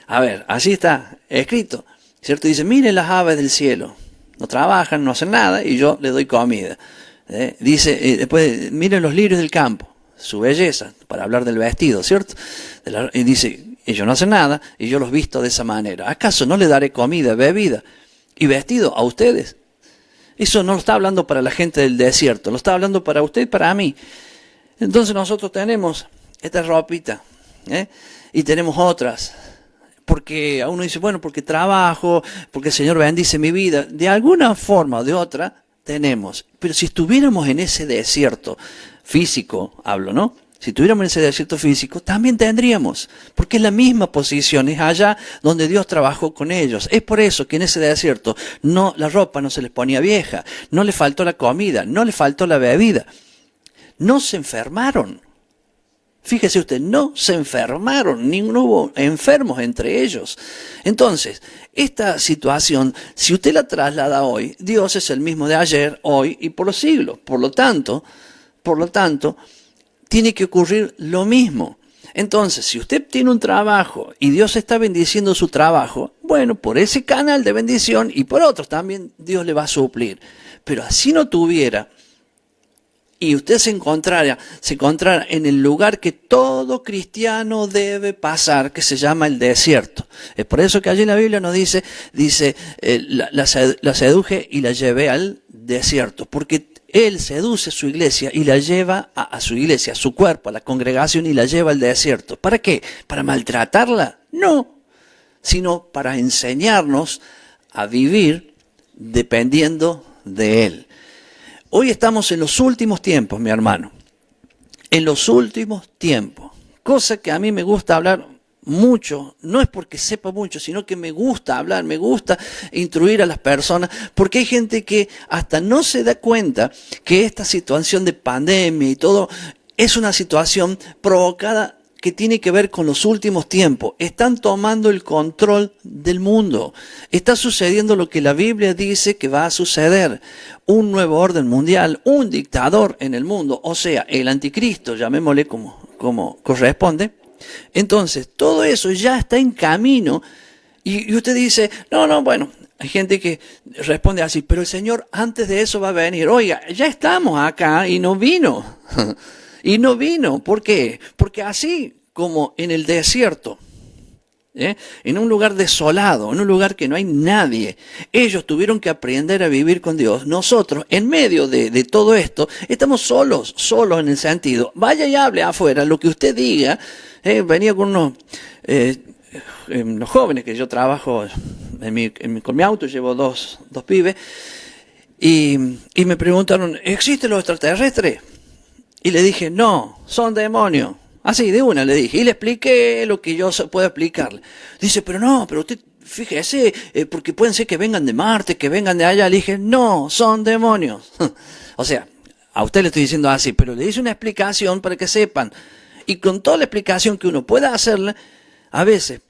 A: a ver, así está escrito, ¿cierto? Dice, miren las aves del cielo, no trabajan, no hacen nada y yo les doy comida. Dice, después, miren los lirios del campo, su belleza, para hablar del vestido, ¿cierto? Y dice, ellos no hacen nada y yo los visto de esa manera. ¿Acaso no le daré comida, bebida y vestido a ustedes? Eso no lo está hablando para la gente del desierto, lo está hablando para usted y para mí. Entonces nosotros tenemos esta ropita, y tenemos otras. Porque a uno dice, bueno, porque trabajo, porque el Señor bendice mi vida. De alguna forma o de otra tenemos. Pero si estuviéramos en ese desierto físico, hablo, ¿no? Si tuviéramos ese desierto físico, también tendríamos, porque es la misma posición, es allá donde Dios trabajó con ellos. Es por eso que en ese desierto la ropa no se les ponía vieja, no le faltó la comida, no le faltó la bebida. No se enfermaron. Fíjese usted, no se enfermaron, no hubo enfermos entre ellos. Entonces, esta situación, si usted la traslada hoy, Dios es el mismo de ayer, hoy y por los siglos. Por lo tanto, tiene que ocurrir lo mismo. Entonces, si usted tiene un trabajo y Dios está bendiciendo su trabajo, bueno, por ese canal de bendición y por otros también Dios le va a suplir. Pero así no tuviera, y usted se encontrara en el lugar que todo cristiano debe pasar, que se llama el desierto. Es por eso que allí en la Biblia nos dice, la seduje y la llevé al desierto, porque Él seduce a su iglesia y la lleva a su iglesia, a su cuerpo, a la congregación y la lleva al desierto. ¿Para qué? ¿Para maltratarla? No, sino para enseñarnos a vivir dependiendo de Él. Hoy estamos en los últimos tiempos, mi hermano. En los últimos tiempos. Cosa que a mí me gusta hablar mucho, no es porque sepa mucho, sino que me gusta hablar, me gusta instruir a las personas, porque hay gente que hasta no se da cuenta que esta situación de pandemia y todo es una situación provocada que tiene que ver con los últimos tiempos. Están tomando el control del mundo. Está sucediendo lo que la Biblia dice que va a suceder. Un nuevo orden mundial, un dictador en el mundo, o sea, el anticristo, llamémosle como corresponde. Entonces, todo eso ya está en camino y usted dice, no, bueno, hay gente que responde así, pero el Señor antes de eso va a venir. Oiga, ya estamos acá y no vino. Y no vino. ¿Por qué? Porque así como en el desierto, en un lugar desolado, en un lugar que no hay nadie, ellos tuvieron que aprender a vivir con Dios. Nosotros, en medio de todo esto, estamos solos en el sentido, vaya y hable afuera, lo que usted diga. Venía con unos jóvenes que yo trabajo con mi auto, llevo dos pibes, y me preguntaron, ¿existen los extraterrestres? Y le dije, no, son demonios. Así, de una le dije. Y le expliqué lo que yo puedo explicarle. Dice, pero usted, fíjese, porque pueden ser que vengan de Marte, que vengan de allá. Le dije, no, son demonios. O sea, a usted le estoy diciendo así, pero le hice una explicación para que sepan. Y con toda la explicación que uno pueda hacerle, a veces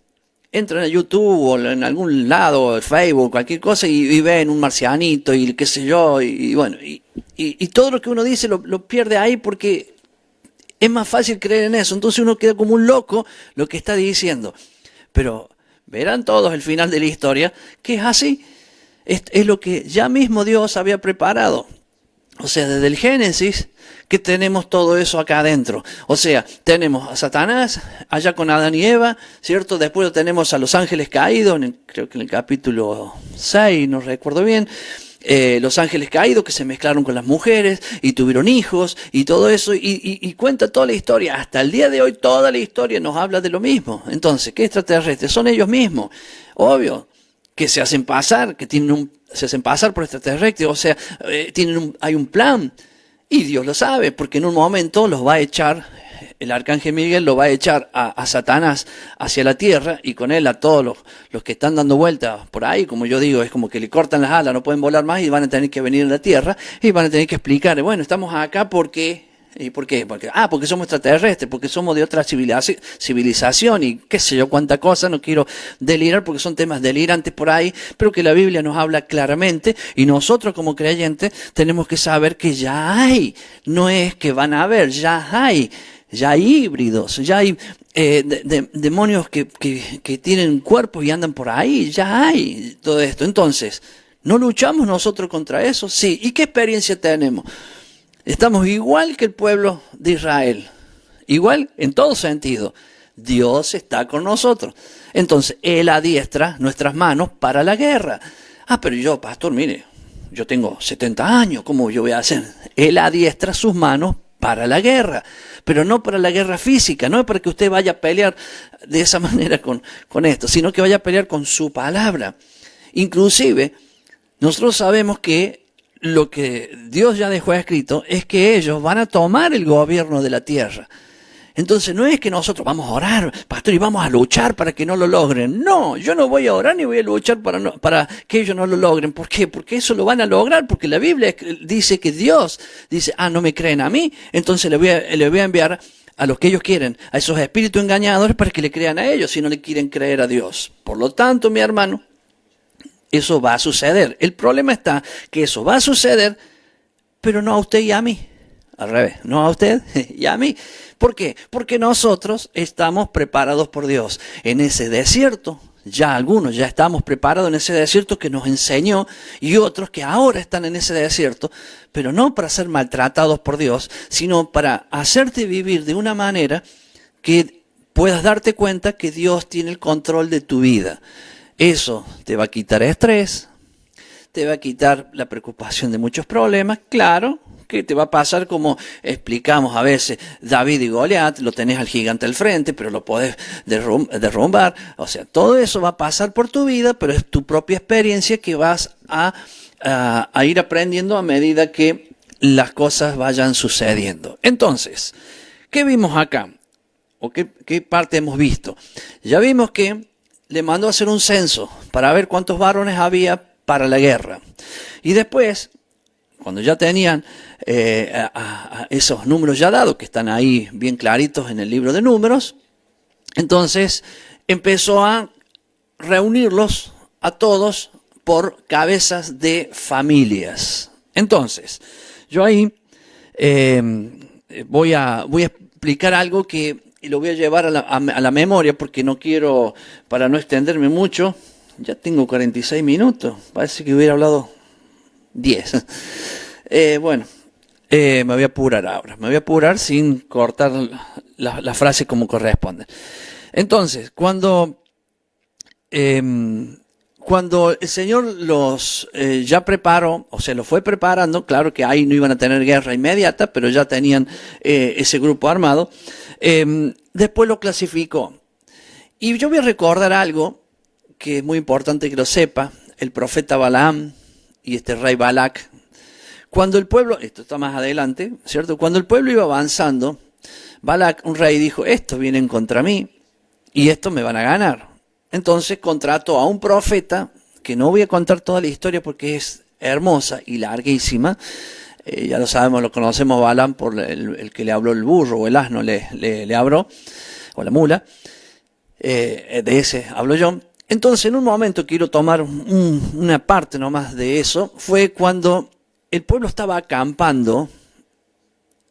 A: entran a YouTube o en algún lado, Facebook, cualquier cosa, y ven un marcianito y qué sé yo, y bueno, y todo lo que uno dice lo pierde ahí porque es más fácil creer en eso. Entonces uno queda como un loco lo que está diciendo. Pero verán todos el final de la historia, que es así. Es lo que ya mismo Dios había preparado. O sea, desde el Génesis, que tenemos todo eso acá adentro. O sea, tenemos a Satanás, allá con Adán y Eva, ¿cierto? Después lo tenemos a los ángeles caídos, creo que en el capítulo 6, no recuerdo bien. Los ángeles caídos que se mezclaron con las mujeres y tuvieron hijos y todo eso. Y cuenta toda la historia. Hasta el día de hoy toda la historia nos habla de lo mismo. Entonces, ¿qué extraterrestres? Son ellos mismos. Obvio. Que se hacen pasar, se hacen pasar por extraterrestres, o sea, hay un plan, y Dios lo sabe, porque en un momento los va a echar, el arcángel Miguel lo va a echar a Satanás hacia la tierra, y con él a todos los que están dando vueltas por ahí, como yo digo, es como que le cortan las alas, no pueden volar más, y van a tener que venir a la tierra, y van a tener que explicar, bueno, estamos acá porque... ¿Y por qué? Porque somos extraterrestres, porque somos de otra civilización y qué sé yo cuánta cosa, no quiero delirar porque son temas delirantes por ahí, pero que la Biblia nos habla claramente y nosotros como creyentes tenemos que saber que ya hay, no es que van a haber, ya hay híbridos, ya hay demonios que tienen cuerpos y andan por ahí, ya hay todo esto. Entonces, ¿no luchamos nosotros contra eso? Sí. ¿Y qué experiencia tenemos? Estamos igual que el pueblo de Israel, igual en todo sentido. Dios está con nosotros. Entonces, Él adiestra nuestras manos para la guerra. Pero yo, pastor, mire, yo tengo 70 años, ¿cómo yo voy a hacer? Él adiestra sus manos para la guerra, pero no para la guerra física, no es para que usted vaya a pelear de esa manera con esto, sino que vaya a pelear con su palabra. Inclusive, nosotros sabemos que lo que Dios ya dejó escrito es que ellos van a tomar el gobierno de la tierra. Entonces no es que nosotros vamos a orar, pastor, y vamos a luchar para que no lo logren. No, yo no voy a orar ni voy a luchar para que ellos no lo logren. ¿Por qué? Porque eso lo van a lograr, porque la Biblia dice que Dios dice, no me creen a mí, entonces le voy a enviar a los que ellos quieren, a esos espíritus engañadores para que le crean a ellos si no le quieren creer a Dios. Por lo tanto, mi hermano, eso va a suceder. El problema está que eso va a suceder, pero no a usted y a mí. Al revés, no a usted y a mí. ¿Por qué? Porque nosotros estamos preparados por Dios. En ese desierto, ya algunos ya estamos preparados en ese desierto que nos enseñó y otros que ahora están en ese desierto, pero no para ser maltratados por Dios, sino para hacerte vivir de una manera que puedas darte cuenta que Dios tiene el control de tu vida. Eso te va a quitar estrés, te va a quitar la preocupación de muchos problemas, claro, que te va a pasar como explicamos a veces, David y Goliat, lo tenés al gigante al frente, pero lo podés derrumbar, o sea, todo eso va a pasar por tu vida, pero es tu propia experiencia que vas a ir aprendiendo a medida que las cosas vayan sucediendo. Entonces, ¿qué vimos acá? ¿O qué parte hemos visto? Ya vimos que le mandó a hacer un censo para ver cuántos varones había para la guerra. Y después, cuando ya tenían esos números ya dados, que están ahí bien claritos en el libro de Números, entonces empezó a reunirlos a todos por cabezas de familias. Entonces, yo ahí voy a explicar algo que y lo voy a llevar a la memoria porque no quiero, para no extenderme mucho, ya tengo 46 minutos, parece que hubiera hablado 10. Me voy a apurar ahora, me voy a apurar sin cortar la frase como corresponde. Entonces, cuando el Señor los ya preparó, o sea, los fue preparando, claro que ahí no iban a tener guerra inmediata, pero ya tenían ese grupo armado, después lo clasificó. Y yo voy a recordar algo que es muy importante que lo sepa, el profeta Balaam y este rey Balac. Cuando el pueblo, esto está más adelante, ¿cierto? Cuando el pueblo iba avanzando, Balac, un rey, dijo, estos vienen contra mí y estos me van a ganar. Entonces contrató a un profeta, que no voy a contar toda la historia porque es hermosa y larguísima. Ya lo sabemos, lo conocemos Balaam por el que le habló el burro o el asno le habló, o la mula. de ese hablo yo. Entonces, en un momento quiero tomar una parte nomás de eso, fue cuando el pueblo estaba acampando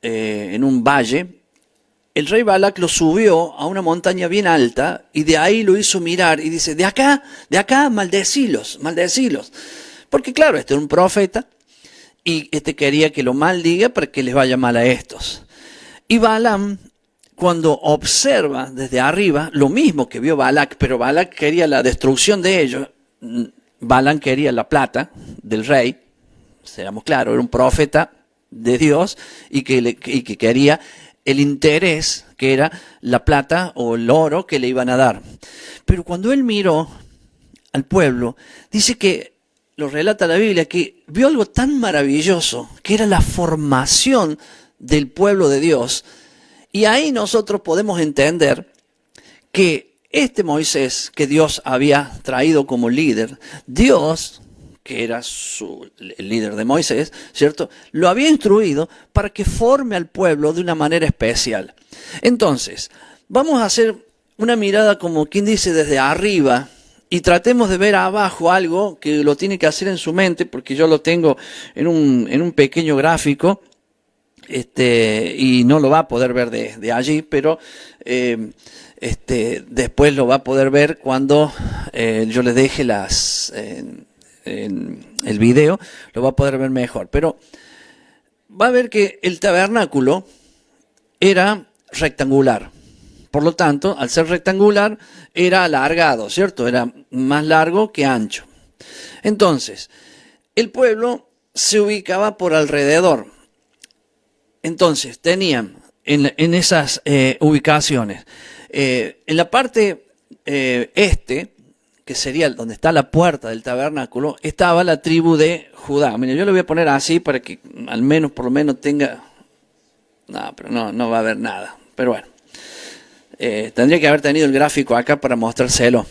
A: en un valle. El rey Balac lo subió a una montaña bien alta y de ahí lo hizo mirar y dice, de acá, maldecilos, maldecilos. Porque claro, este era un profeta y este quería que lo maldiga para que les vaya mal a estos. Y Balaam, cuando observa desde arriba, lo mismo que vio Balac, pero Balac quería la destrucción de ellos, Balaam quería la plata del rey, seamos claros, era un profeta de Dios y que quería el interés que era la plata o el oro que le iban a dar. Pero cuando él miró al pueblo, dice que, lo relata la Biblia, que vio algo tan maravilloso, que era la formación del pueblo de Dios. Y ahí nosotros podemos entender que este Moisés que Dios había traído como líder, Dios, que era el líder de Moisés, ¿cierto?, lo había instruido para que forme al pueblo de una manera especial. Entonces, vamos a hacer una mirada como quien dice desde arriba y tratemos de ver abajo algo que lo tiene que hacer en su mente, porque yo lo tengo en un pequeño gráfico. Y no lo va a poder ver de allí, pero después lo va a poder ver cuando yo le deje el video, lo va a poder ver mejor. Pero va a ver que el tabernáculo era rectangular. Por lo tanto, al ser rectangular, era alargado, ¿cierto? Era más largo que ancho. Entonces, el pueblo se ubicaba por alrededor. Entonces, tenían en esas ubicaciones, en la parte que sería donde está la puerta del tabernáculo, estaba la tribu de Judá. Mira, yo lo voy a poner así para que al menos, por lo menos tenga... No, pero no va a haber nada. Pero bueno, tendría que haber tenido el gráfico acá para mostrárselo.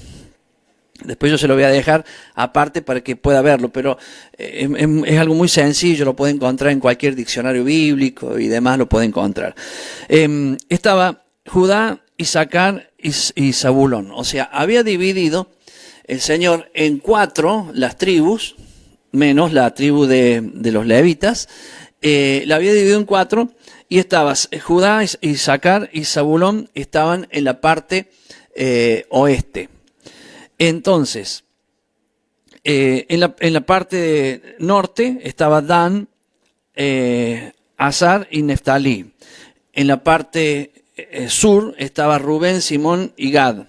A: Después yo se lo voy a dejar aparte para que pueda verlo, pero es algo muy sencillo, lo puede encontrar en cualquier diccionario bíblico y demás lo puede encontrar. Estaba Judá, Isaacar y Zabulón, o sea, había dividido el Señor en 4 las tribus, menos la tribu de los levitas, la había dividido en 4 y estaba Judá, Isaacar y Zabulón estaban en la parte oeste. Entonces, en la parte norte estaba Dan, Asar y Neftalí. En la parte sur estaba Rubén, Simeón y Gad.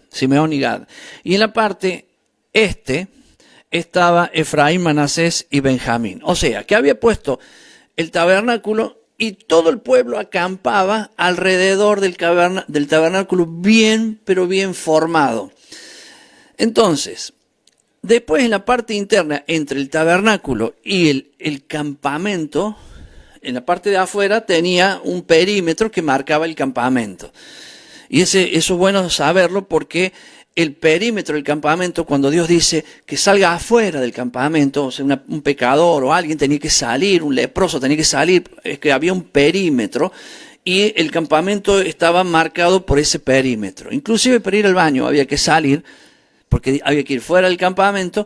A: Y en la parte este estaba Efraín, Manasés y Benjamín. O sea, que había puesto el tabernáculo y todo el pueblo acampaba alrededor del tabernáculo bien, pero bien formado. Entonces, después en la parte interna, entre el tabernáculo y el campamento, en la parte de afuera tenía un perímetro que marcaba el campamento. Y eso es bueno saberlo porque el perímetro del campamento, cuando Dios dice que salga afuera del campamento, o sea, un pecador o alguien tenía que salir, un leproso tenía que salir, es que había un perímetro y el campamento estaba marcado por ese perímetro. Inclusive para ir al baño había que salir, porque había que ir fuera del campamento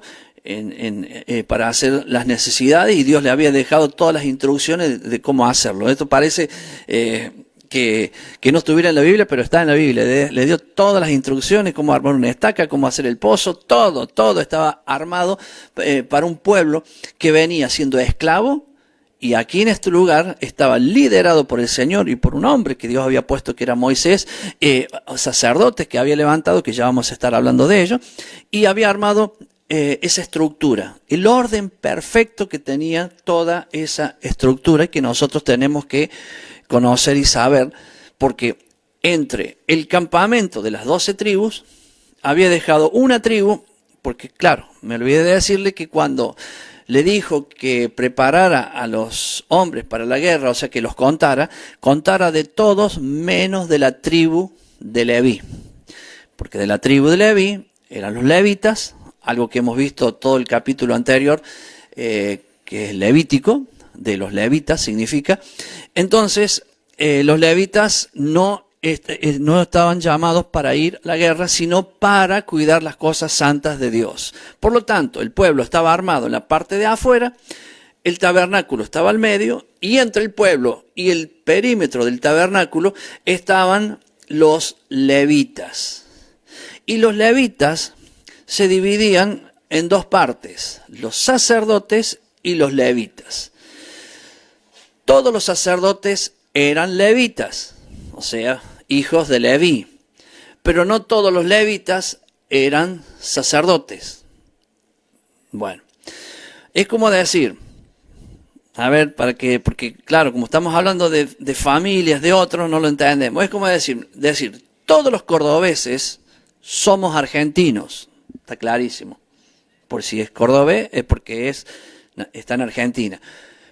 A: para hacer las necesidades y Dios le había dejado todas las instrucciones de cómo hacerlo. Esto parece que no estuviera en la Biblia, pero está en la Biblia. Le dio todas las instrucciones, cómo armar una estaca, cómo hacer el pozo, todo estaba armado para un pueblo que venía siendo esclavo. Y aquí en este lugar estaba liderado por el Señor y por un hombre que Dios había puesto que era Moisés, sacerdotes que había levantado, que ya vamos a estar hablando de ello, y había armado esa estructura, el orden perfecto que tenía toda esa estructura y que nosotros tenemos que conocer y saber, porque entre el campamento de las 12 tribus había dejado una tribu, porque claro, me olvidé de decirle que cuando le dijo que preparara a los hombres para la guerra, o sea que los contara de todos menos de la tribu de Leví. Porque de la tribu de Leví eran los levitas, algo que hemos visto todo el capítulo anterior, que es levítico, de los levitas significa. Entonces, los levitas no no estaban llamados para ir a la guerra, sino para cuidar las cosas santas de Dios. Por lo tanto, el pueblo estaba armado en la parte de afuera, el tabernáculo estaba al medio, y entre el pueblo y el perímetro del tabernáculo estaban los levitas. Y los levitas se dividían en dos partes, los sacerdotes y los levitas. Todos los sacerdotes eran levitas, o sea, hijos de Leví, pero no todos los levitas eran sacerdotes. Bueno, es como decir, a ver, porque claro, como estamos hablando de familias de otros, no lo entendemos. Es como decir, todos los cordobeses somos argentinos, está clarísimo. Por si es cordobés, es porque está en Argentina.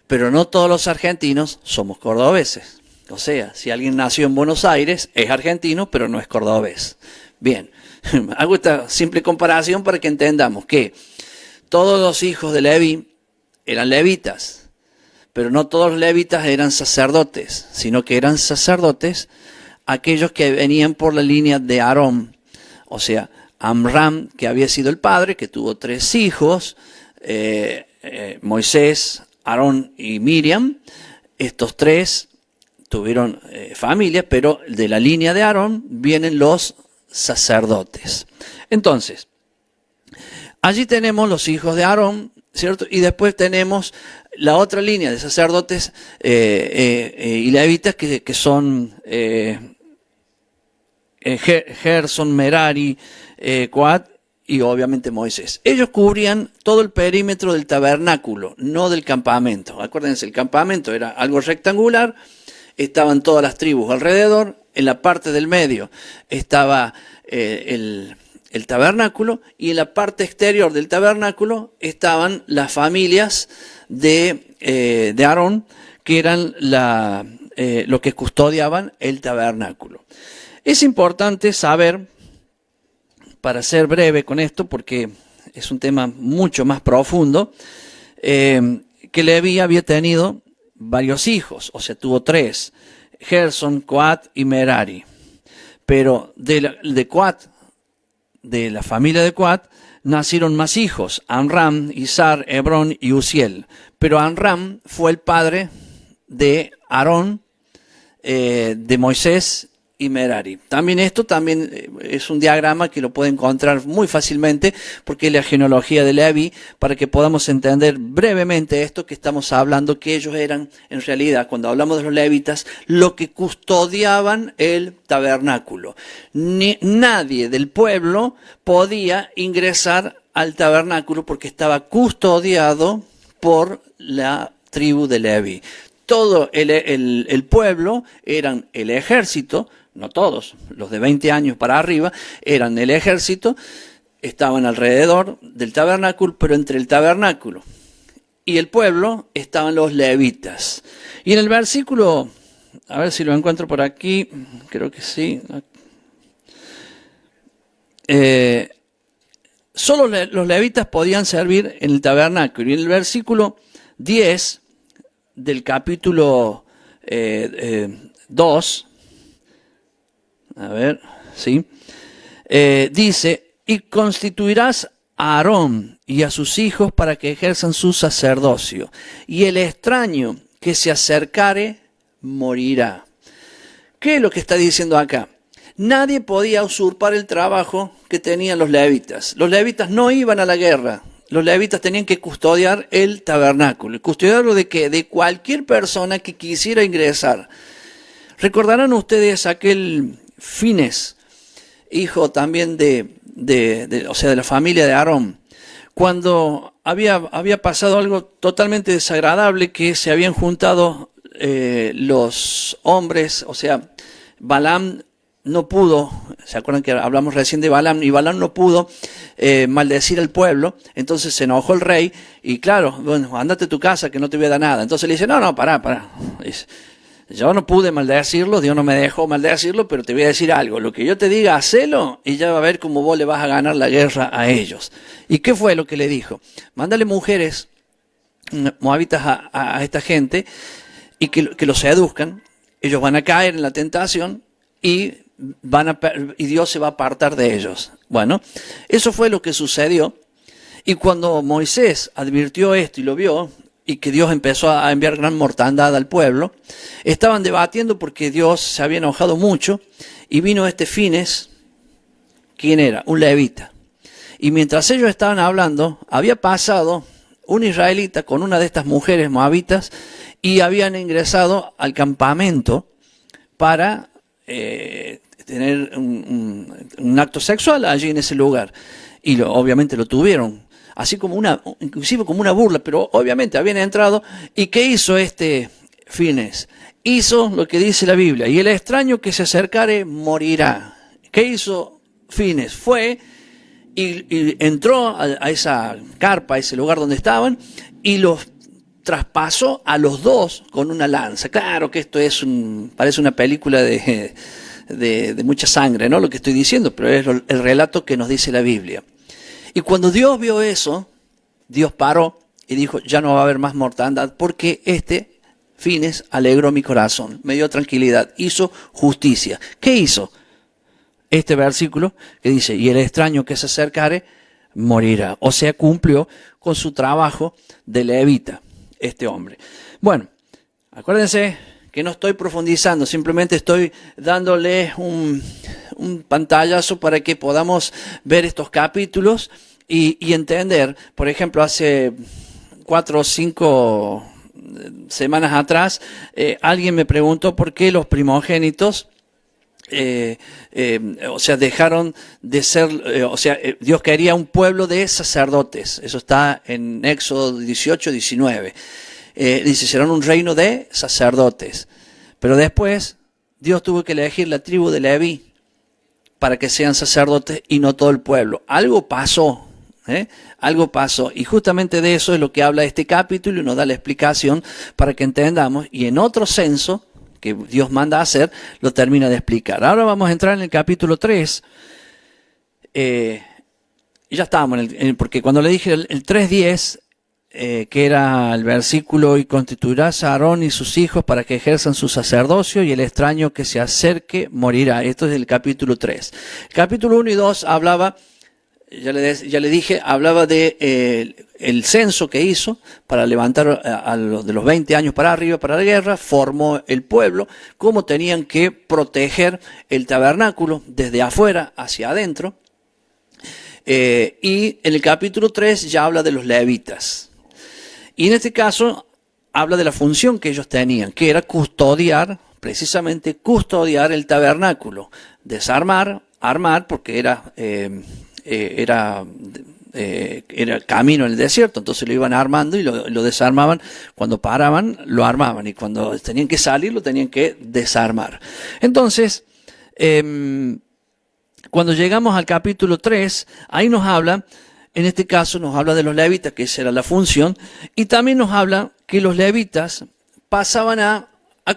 A: Pero no todos los argentinos somos cordobeses. O sea, si alguien nació en Buenos Aires, es argentino, pero no es cordobés. Bien, hago esta simple comparación para que entendamos que todos los hijos de Leví eran levitas, pero no todos los levitas eran sacerdotes, sino que eran sacerdotes aquellos que venían por la línea de Aarón. O sea, Amram, que había sido el padre, que tuvo 3 hijos, Moisés, Aarón y Miriam. Estos 3 tuvieron familia, pero de la línea de Aarón vienen los sacerdotes. Entonces, allí tenemos los hijos de Aarón, ¿cierto? Y después tenemos la otra línea de sacerdotes y levitas que son Gerson, Merari, Coat y obviamente Moisés. Ellos cubrían todo el perímetro del tabernáculo, no del campamento. Acuérdense, el campamento era algo rectangular, estaban todas las tribus alrededor, en la parte del medio estaba el tabernáculo, y en la parte exterior del tabernáculo estaban las familias de Aarón, que eran los que custodiaban el tabernáculo. Es importante saber, para ser breve con esto, porque es un tema mucho más profundo, que Leví había tenido varios hijos, o sea, tuvo 3, Gerson, Coat y Merari. Pero de Coat, de la familia de Coat, nacieron más hijos, Amram, Izar, Hebrón y Uziel. Pero Amram fue el padre de Aarón, de Moisés y Merari. También esto es un diagrama que lo puede encontrar muy fácilmente, porque es la genealogía de Leví, para que podamos entender brevemente esto que estamos hablando, que ellos eran, en realidad, cuando hablamos de los levitas, lo que custodiaban el tabernáculo. Nadie del pueblo podía ingresar al tabernáculo porque estaba custodiado por la tribu de Leví. Todo el pueblo eran el ejército, no todos, los de 20 años para arriba, eran el ejército, estaban alrededor del tabernáculo, pero entre el tabernáculo y el pueblo estaban los levitas. Y en el versículo, a ver si lo encuentro por aquí, creo que sí. Solo los levitas podían servir en el tabernáculo. Y en el versículo 10 del capítulo 2, a ver, sí, dice: y constituirás a Aarón y a sus hijos para que ejerzan su sacerdocio, y el extraño que se acercare morirá. ¿Qué es lo que está diciendo acá? Nadie podía usurpar el trabajo que tenían los levitas. Los levitas no iban a la guerra. Los levitas tenían que custodiar el tabernáculo. ¿Custodiarlo de qué? De cualquier persona que quisiera ingresar. Recordarán ustedes aquel Fines, hijo también de la familia de Aarón, cuando había pasado algo totalmente desagradable, que se habían juntado los hombres, o sea, Balaam no pudo, ¿se acuerdan que hablamos recién de Balaam? Y Balaam no pudo maldecir al pueblo, entonces se enojó el rey, y claro, bueno, andate a tu casa que no te voy a dar nada. Entonces le dice, no, pará. Dice, yo no pude maldecirlo, Dios no me dejó maldecirlo, pero te voy a decir algo, lo que yo te diga, hacelo, y ya va a ver cómo vos le vas a ganar la guerra a ellos. ¿Y qué fue lo que le dijo? Mándale mujeres moabitas a esta gente, y que los seduzcan, ellos van a caer en la tentación, y Dios se va a apartar de ellos. Bueno, eso fue lo que sucedió. Y cuando Moisés advirtió esto y lo vio, y que Dios empezó a enviar gran mortandad al pueblo, estaban debatiendo porque Dios se había enojado mucho, y vino Fines. ¿Quién era? Un levita. Y mientras ellos estaban hablando, había pasado un israelita con una de estas mujeres moabitas y habían ingresado al campamento para tener un acto sexual allí en ese lugar. Y obviamente lo tuvieron, así como inclusive como una burla, pero obviamente habían entrado. ¿Y qué hizo Fines? Hizo lo que dice la Biblia: y el extraño que se acercare morirá. ¿Qué hizo Fines? Fue y entró a esa carpa, a ese lugar donde estaban, y los traspasó a los dos con una lanza. Claro que esto parece una película de mucha sangre, ¿no? Lo que estoy diciendo, pero es el relato que nos dice la Biblia. Y cuando Dios vio eso, Dios paró y dijo: ya no va a haber más mortandad, porque Fines alegró mi corazón, me dio tranquilidad, hizo justicia. ¿Qué hizo? Este versículo que dice: y el extraño que se acercare morirá. O sea, cumplió con su trabajo de levita, hombre. Bueno, acuérdense que no estoy profundizando, simplemente estoy dándole un pantallazo para que podamos ver estos capítulos y entender. Por ejemplo, hace 4 o 5 semanas atrás, alguien me preguntó por qué los primogénitos dejaron de ser, Dios quería un pueblo de sacerdotes. Eso está en Éxodo 18, 19. Dice: serán un reino de sacerdotes. Pero después Dios tuvo que elegir la tribu de Leví para que sean sacerdotes y no todo el pueblo. Algo pasó. Algo pasó, y justamente de eso es lo que habla este capítulo y nos da la explicación para que entendamos, y en otro censo que Dios manda a hacer, lo termina de explicar. Ahora vamos a entrar en el capítulo 3. Ya estábamos porque cuando le dije el 3:10, que era el versículo: y constituirás a Aarón y sus hijos para que ejerzan su sacerdocio, y el extraño que se acerque morirá. Esto es el capítulo 3. El capítulo 1 y 2 hablaba, ya le dije, hablaba de el censo que hizo para levantar a los de los 20 años para arriba para la guerra. Formó el pueblo, cómo tenían que proteger el tabernáculo desde afuera hacia adentro. Y en el capítulo 3 ya habla de los levitas. Y en este caso habla de la función que ellos tenían, que era precisamente custodiar el tabernáculo, desarmar, armar, porque era camino en el desierto, entonces lo iban armando y lo desarmaban. Cuando paraban, lo armaban, y cuando tenían que salir, lo tenían que desarmar. Entonces, cuando llegamos al capítulo 3, ahí nos habla, en este caso nos habla de los levitas, que esa era la función, y también nos habla que los levitas pasaban a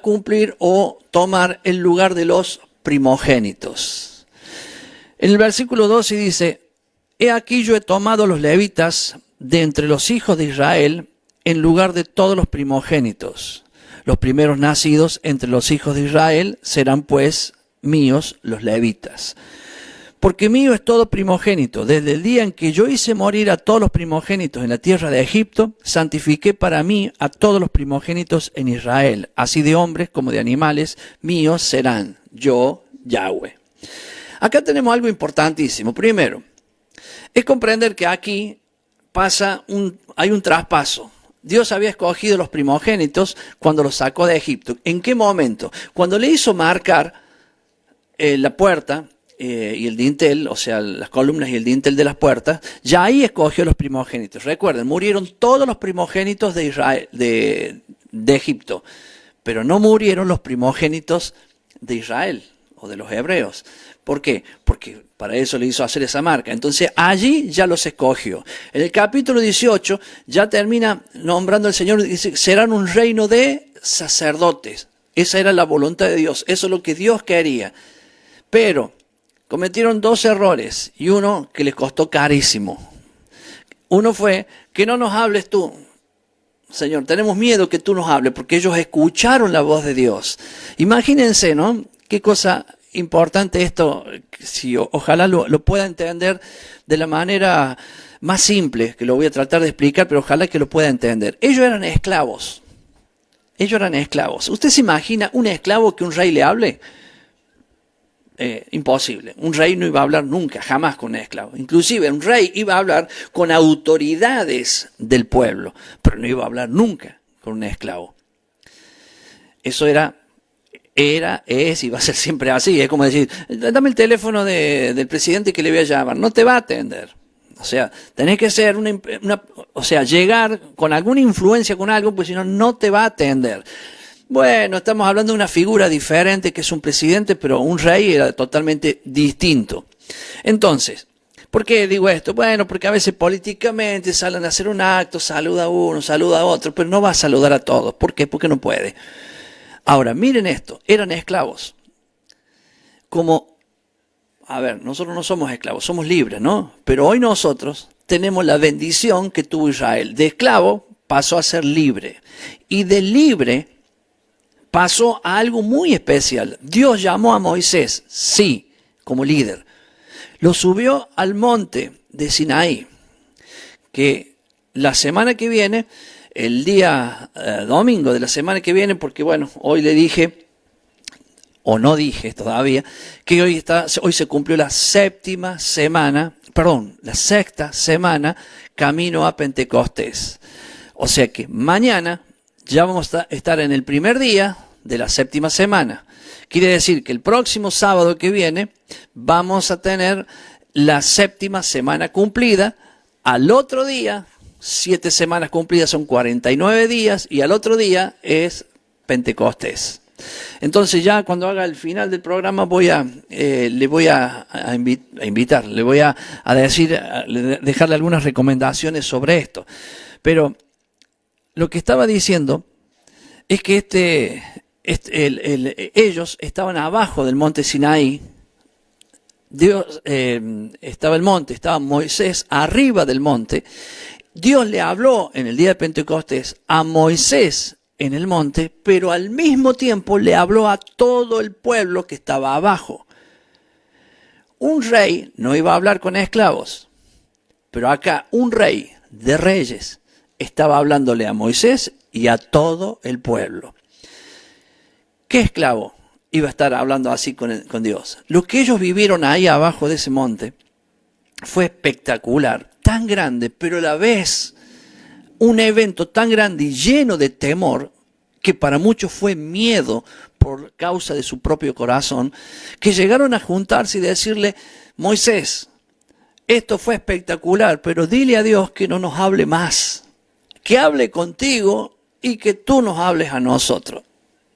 A: cumplir o tomar el lugar de los primogénitos. En el versículo 12 dice: he aquí yo he tomado los levitas de entre los hijos de Israel en lugar de todos los primogénitos. Los primeros nacidos entre los hijos de Israel serán pues míos los levitas. Porque mío es todo primogénito. Desde el día en que yo hice morir a todos los primogénitos en la tierra de Egipto, santifiqué para mí a todos los primogénitos en Israel. Así de hombres como de animales, míos serán. Yo, Yahweh. Acá tenemos algo importantísimo. Primero, es comprender que aquí hay un traspaso. Dios había escogido los primogénitos cuando los sacó de Egipto. ¿En qué momento? Cuando le hizo marcar la puerta y el dintel, o sea, las columnas y el dintel de las puertas, ya ahí escogió los primogénitos. Recuerden, murieron todos los primogénitos de Israel, de Egipto, pero no murieron los primogénitos de Israel o de los hebreos. ¿Por qué? Porque para eso le hizo hacer esa marca. Entonces allí ya los escogió. En el capítulo 18 ya termina nombrando al Señor, dice: serán un reino de sacerdotes. Esa era la voluntad de Dios, eso es lo que Dios quería. Pero cometieron 2 errores y uno que les costó carísimo. Uno fue: que no nos hables tú, Señor, tenemos miedo que tú nos hables, porque ellos escucharon la voz de Dios. Imagínense, ¿no? Qué cosa importante esto, si ojalá lo pueda entender de la manera más simple, que lo voy a tratar de explicar, pero ojalá que lo pueda entender. Ellos eran esclavos. Ellos eran esclavos. ¿Usted se imagina un esclavo que un rey le hable? Imposible. Un rey no iba a hablar nunca, jamás con un esclavo. Inclusive un rey iba a hablar con autoridades del pueblo, pero no iba a hablar nunca con un esclavo. Eso es y va a ser siempre así. Es como decir, dame el teléfono del presidente que le voy a llamar. No te va a atender. O sea, tenés que ser llegar con alguna influencia con algo, pues si no, no te va a atender. Bueno, estamos hablando de una figura diferente que es un presidente, pero un rey era totalmente distinto. Entonces, ¿por qué digo esto? Bueno, porque a veces políticamente salen a hacer un acto, saluda a uno, saluda a otro, pero no va a saludar a todos. ¿Por qué? Porque no puede. Ahora, miren esto, eran esclavos. Nosotros no somos esclavos, somos libres, ¿no? Pero hoy nosotros tenemos la bendición que tuvo Israel. De esclavo pasó a ser libre. Y de libre pasó a algo muy especial. Dios llamó a Moisés, sí, como líder. Lo subió al monte de Sinaí, que la semana que viene, el día domingo de la semana que viene, porque bueno, hoy le dije, o no dije todavía, que hoy se cumplió la sexta semana camino a Pentecostés. O sea que mañana ya vamos a estar en el primer día de la séptima semana. Quiere decir que el próximo sábado que viene vamos a tener la séptima semana cumplida. Al otro día, 7 semanas cumplidas son 49 días y al otro día es Pentecostés. Entonces ya cuando haga el final del programa le voy a invitar, le voy a dejarle algunas recomendaciones sobre esto. Pero lo que estaba diciendo es que ellos estaban abajo del monte Sinaí. Dios estaba el monte, estaba Moisés arriba del monte. Dios le habló en el día de Pentecostés a Moisés en el monte, pero al mismo tiempo le habló a todo el pueblo que estaba abajo. Un rey no iba a hablar con esclavos, pero acá un rey de reyes estaba hablándole a Moisés y a todo el pueblo. ¿Qué esclavo iba a estar hablando así con Dios? Lo que ellos vivieron ahí abajo de ese monte fue espectacular, tan grande, pero a la vez un evento tan grande y lleno de temor que para muchos fue miedo por causa de su propio corazón, que llegaron a juntarse y decirle, Moisés, esto fue espectacular, pero dile a Dios que no nos hable más, que hable contigo y que tú nos hables a nosotros.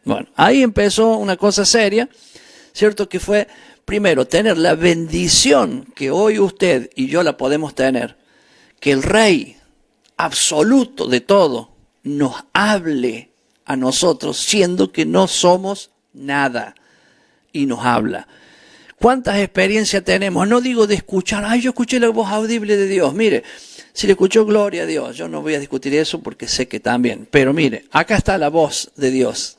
A: Bueno, ahí empezó una cosa seria, ¿cierto? Que fue, primero, tener la bendición que hoy usted y yo la podemos tener, que el Rey absoluto de todo nos hable a nosotros, siendo que no somos nada, y nos habla. ¿Cuántas experiencias tenemos? No digo de escuchar, yo escuché la voz audible de Dios. Mire, si le escuchó, gloria a Dios. Yo no voy a discutir eso porque sé que también. Pero mire, acá está la voz de Dios.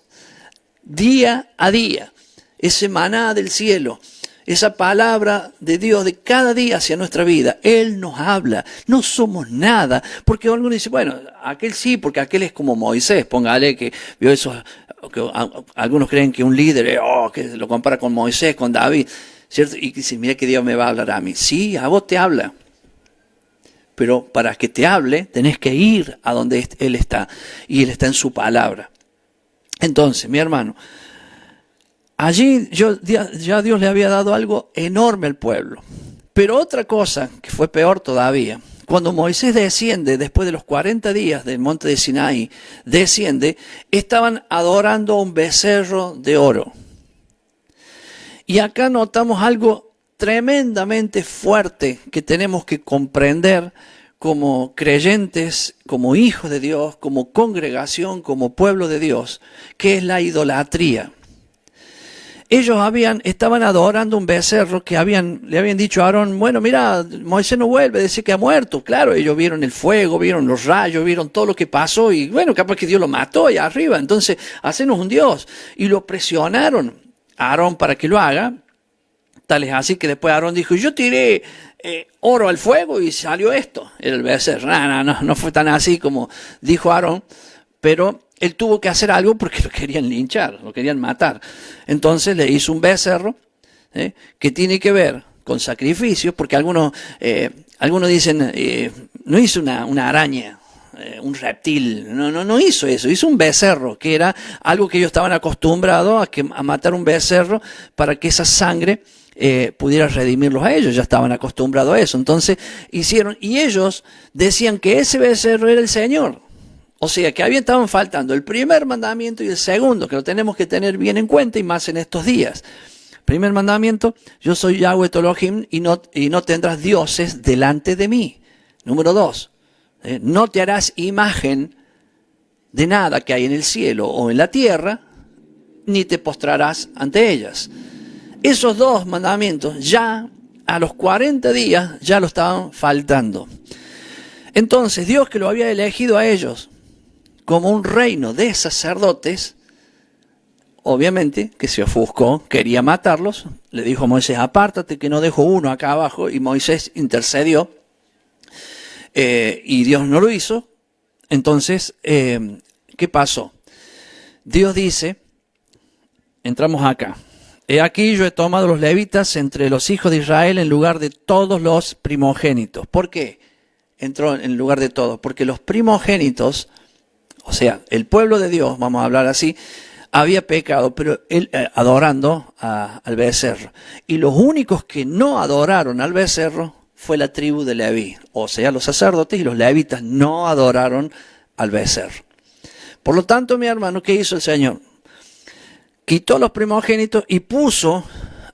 A: Día a día, ese maná del cielo, esa palabra de Dios de cada día hacia nuestra vida. Él nos habla, no somos nada. Porque algunos dicen, bueno, aquel sí, porque aquel es como Moisés. Póngale que vio esos, que algunos creen que un líder, que lo compara con Moisés, con David, ¿cierto? Y dice, mira que Dios me va a hablar a mí. Sí, a vos te habla. Pero para que te hable, tenés que ir a donde Él está. Y Él está en su palabra. Entonces, mi hermano, allí ya Dios le había dado algo enorme al pueblo. Pero otra cosa que fue peor todavía, cuando Moisés desciende, después de los 40 días del monte de Sinaí, desciende, estaban adorando a un becerro de oro. Y acá notamos algo tremendamente fuerte que tenemos que comprender como creyentes, como hijos de Dios, como congregación, como pueblo de Dios, que es la idolatría. Ellos estaban adorando un becerro que le habían dicho a Aarón, bueno, mira, Moisés no vuelve, dice que ha muerto. Claro, ellos vieron el fuego, vieron los rayos, vieron todo lo que pasó y bueno, capaz que Dios lo mató allá arriba. Entonces, hacenos un Dios. Y lo presionaron a Aarón para que lo haga. Tal es así que después Aarón dijo, yo tiré oro al fuego y salió esto. Era el becerro. No fue tan así como dijo Aarón, pero él tuvo que hacer algo porque lo querían linchar, lo querían matar. Entonces le hizo un becerro que tiene que ver con sacrificios, porque algunos dicen, no hizo una araña, un reptil, no hizo eso, hizo un becerro, que era algo que ellos estaban acostumbrados a matar un becerro para que esa sangre pudiera redimirlos a ellos, ya estaban acostumbrados a eso. Entonces hicieron, y ellos decían que ese becerro era el Señor. O sea, que estaban faltando el primer mandamiento y el segundo, que lo tenemos que tener bien en cuenta y más en estos días. Primer mandamiento, yo soy Yahweh tu Elohim y no tendrás dioses delante de mí. Número 2, no te harás imagen de nada que hay en el cielo o en la tierra, ni te postrarás ante ellas. Esos 2 mandamientos ya a los 40 días ya lo estaban faltando. Entonces Dios, que lo había elegido a ellos como un reino de sacerdotes, obviamente que se ofuscó, quería matarlos, le dijo a Moisés, apártate que no dejo uno acá abajo, y Moisés intercedió, y Dios no lo hizo. Entonces, ¿qué pasó? Dios dice, entramos acá, he aquí yo he tomado los levitas entre los hijos de Israel en lugar de todos los primogénitos. ¿Por qué entró en lugar de todos? Porque los primogénitos, o sea, el pueblo de Dios, vamos a hablar así, había pecado, pero él adorando al becerro. Y los únicos que no adoraron al becerro fue la tribu de Leví. O sea, los sacerdotes y los levitas no adoraron al becerro. Por lo tanto, mi hermano, ¿qué hizo el Señor? Quitó los primogénitos y puso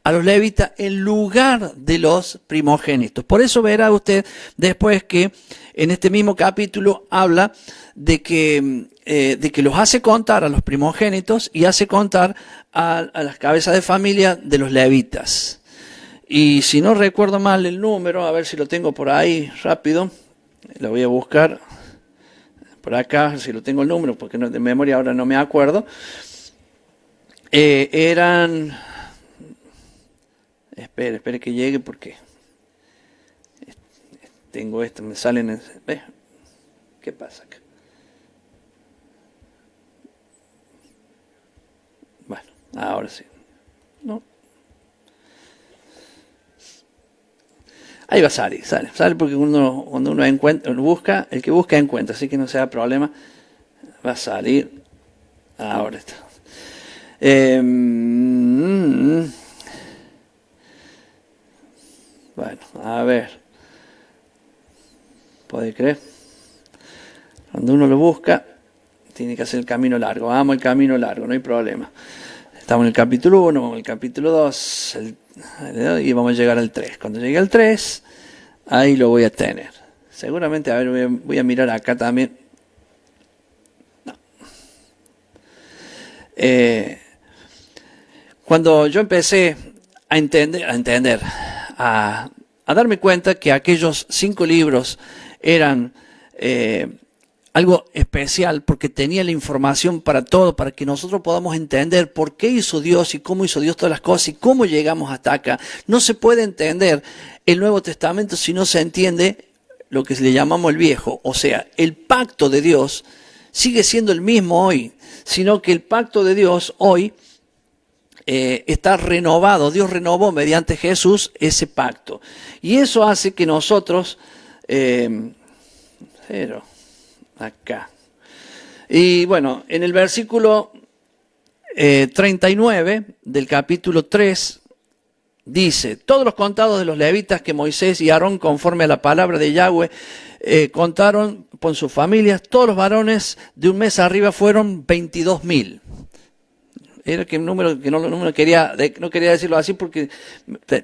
A: a los levitas en lugar de los primogénitos. Por eso verá usted después que en este mismo capítulo habla de que los hace contar a los primogénitos y hace contar a las cabezas de familia de los levitas. Y si no recuerdo mal el número, a ver si lo tengo por ahí rápido, lo voy a buscar por acá, si lo tengo el número, porque de memoria ahora no me acuerdo. Eran... Espere que llegue porque tengo esto, me salen... ¿Ves? ¿Qué pasa acá? Bueno, ahora sí. No. Ahí va a salir, sale porque cuando uno busca, el que busca encuentra, así que no sea problema, va a salir. Ahora está. Bueno, a ver. ¿Puede creer? Cuando uno lo busca, tiene que hacer el camino largo. Amo el camino largo, no hay problema. Estamos en el capítulo 1, vamos en el capítulo 2, y vamos a llegar al 3. Cuando llegue al 3, ahí lo voy a tener. Seguramente, a ver, voy a mirar acá también. No. Cuando yo empecé a darme cuenta que aquellos 5 libros eran algo especial porque tenía la información para todo, para que nosotros podamos entender por qué hizo Dios y cómo hizo Dios todas las cosas y cómo llegamos hasta acá. No se puede entender el Nuevo Testamento si no se entiende lo que le llamamos el Viejo. O sea, el pacto de Dios sigue siendo el mismo hoy, sino que el pacto de Dios hoy está renovado. Dios renovó mediante Jesús ese pacto. Y eso hace que nosotros... acá. Y bueno, en el versículo 39 del capítulo 3 dice, todos los contados de los levitas que Moisés y Aarón, conforme a la palabra de Yahweh, contaron con sus familias, todos los varones de un mes arriba fueron 22.000. Era que un número que no quería decirlo así porque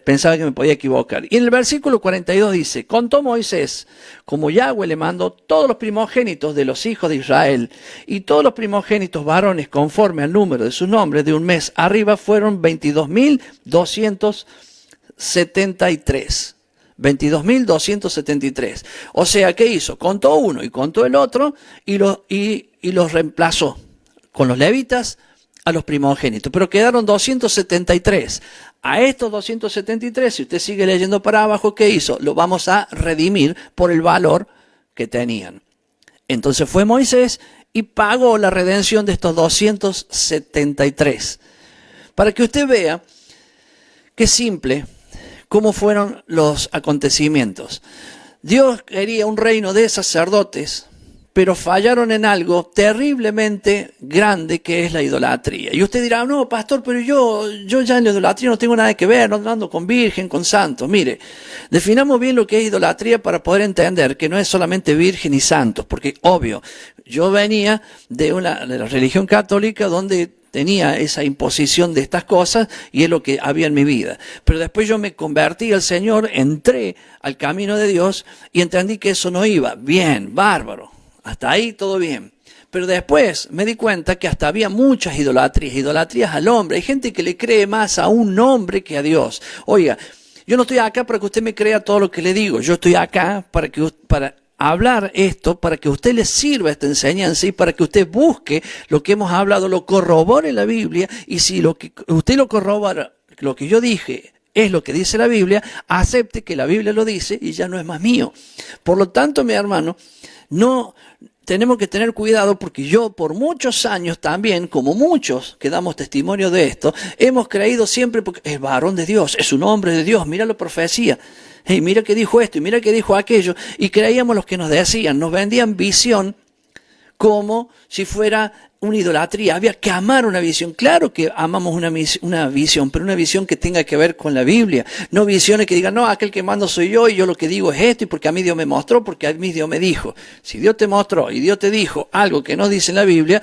A: pensaba que me podía equivocar. Y en el versículo 42 dice, contó Moisés, como Yahweh le mandó, todos los primogénitos de los hijos de Israel y todos los primogénitos varones conforme al número de sus nombres de un mes arriba fueron 22.273. 22.273. O sea, ¿qué hizo? Contó uno y contó el otro y los reemplazó con los levitas a los primogénitos, pero quedaron 273. A estos 273, si usted sigue leyendo para abajo, ¿qué hizo? Lo vamos a redimir por el valor que tenían. Entonces fue Moisés y pagó la redención de estos 273. Para que usted vea qué simple cómo fueron los acontecimientos. Dios quería un reino de sacerdotes, pero fallaron en algo terriblemente grande que es la idolatría. Y usted dirá, no, pastor, pero yo ya en la idolatría no tengo nada que ver, no ando con virgen, con santos. Mire, definamos bien lo que es idolatría para poder entender que no es solamente virgen y santos, porque obvio, yo venía de la religión católica donde tenía esa imposición de estas cosas y es lo que había en mi vida. Pero después yo me convertí al Señor, entré al camino de Dios y entendí que eso no iba. Bien, bárbaro. Hasta ahí todo bien. Pero después me di cuenta que hasta había muchas idolatrías al hombre. Hay gente que le cree más a un hombre que a Dios. Oiga, yo no estoy acá para que usted me crea todo lo que le digo. Yo estoy acá para hablar esto, para que a usted le sirva esta enseñanza y para que usted busque lo que hemos hablado, lo corrobore en la Biblia. Y si lo que usted lo corrobora, lo que yo dije es lo que dice la Biblia, acepte que la Biblia lo dice y ya no es más mío. Por lo tanto, mi hermano, no tenemos que tener cuidado porque yo por muchos años también, como muchos que damos testimonio de esto, hemos creído siempre porque es varón de Dios, es un hombre de Dios, mira la profecía, hey, mira que dijo esto y mira que dijo aquello, y creíamos los que nos decían, nos vendían visión como si fuera una idolatría. Había que amar una visión. Claro que amamos una visión, pero una visión que tenga que ver con la Biblia. No visiones que digan, no, aquel que mando soy yo y yo lo que digo es esto y porque a mí Dios me mostró, porque a mí Dios me dijo. Si Dios te mostró y Dios te dijo algo que no dice en la Biblia,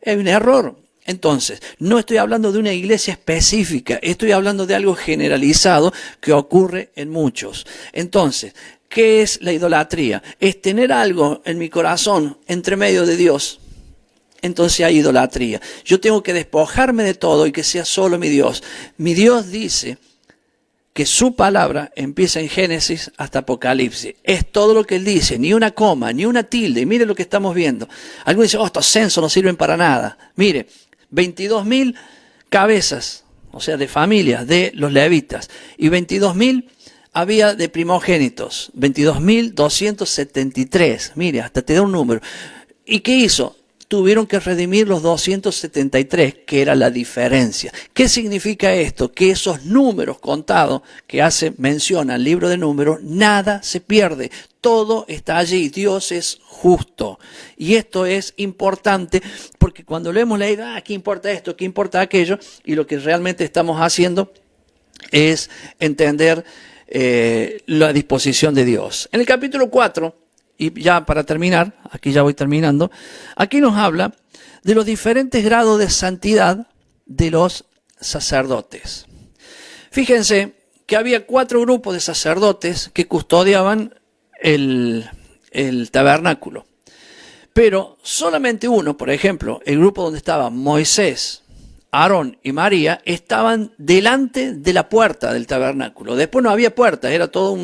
A: es un error. Entonces, no estoy hablando de una iglesia específica, estoy hablando de algo generalizado que ocurre en muchos. Entonces, ¿qué es la idolatría? Es tener algo en mi corazón entre medio de Dios. Entonces hay idolatría. Yo tengo que despojarme de todo y que sea solo mi Dios. Mi Dios dice que su palabra empieza en Génesis hasta Apocalipsis. Es todo lo que Él dice, ni una coma, ni una tilde. Y mire lo que estamos viendo. Algunos dicen, estos censos no sirven para nada. Mire, 22.000 cabezas, o sea, de familias de los levitas. Y 22.000 había de primogénitos. 22.273. Mire, hasta te da un número. ¿Y qué hizo? Tuvieron que redimir los 273, que era la diferencia. ¿Qué significa esto? Que esos números contados que hace mención al libro de números, nada se pierde. Todo está allí. Dios es justo. Y esto es importante porque cuando leemos la idea, ¿qué importa esto? ¿Qué importa aquello? Y lo que realmente estamos haciendo es entender la disposición de Dios. En el capítulo 4, y ya para terminar, aquí ya voy terminando, aquí nos habla de los diferentes grados de santidad de los sacerdotes. Fíjense que había 4 grupos de sacerdotes que custodiaban el tabernáculo. Pero solamente uno, por ejemplo, el grupo donde estaban Moisés, Aarón y María, estaban delante de la puerta del tabernáculo. Después no había puertas, era todo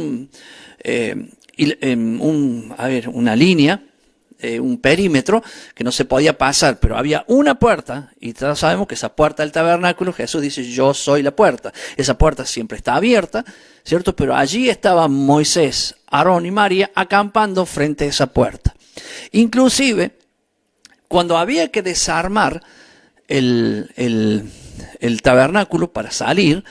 A: una línea, un perímetro que no se podía pasar, pero había una puerta, y todos sabemos que esa puerta del tabernáculo, Jesús dice, yo soy la puerta. Esa puerta siempre está abierta, ¿cierto? Pero allí estaban Moisés, Aarón y María acampando frente a esa puerta. Inclusive, cuando había que desarmar el tabernáculo para salir,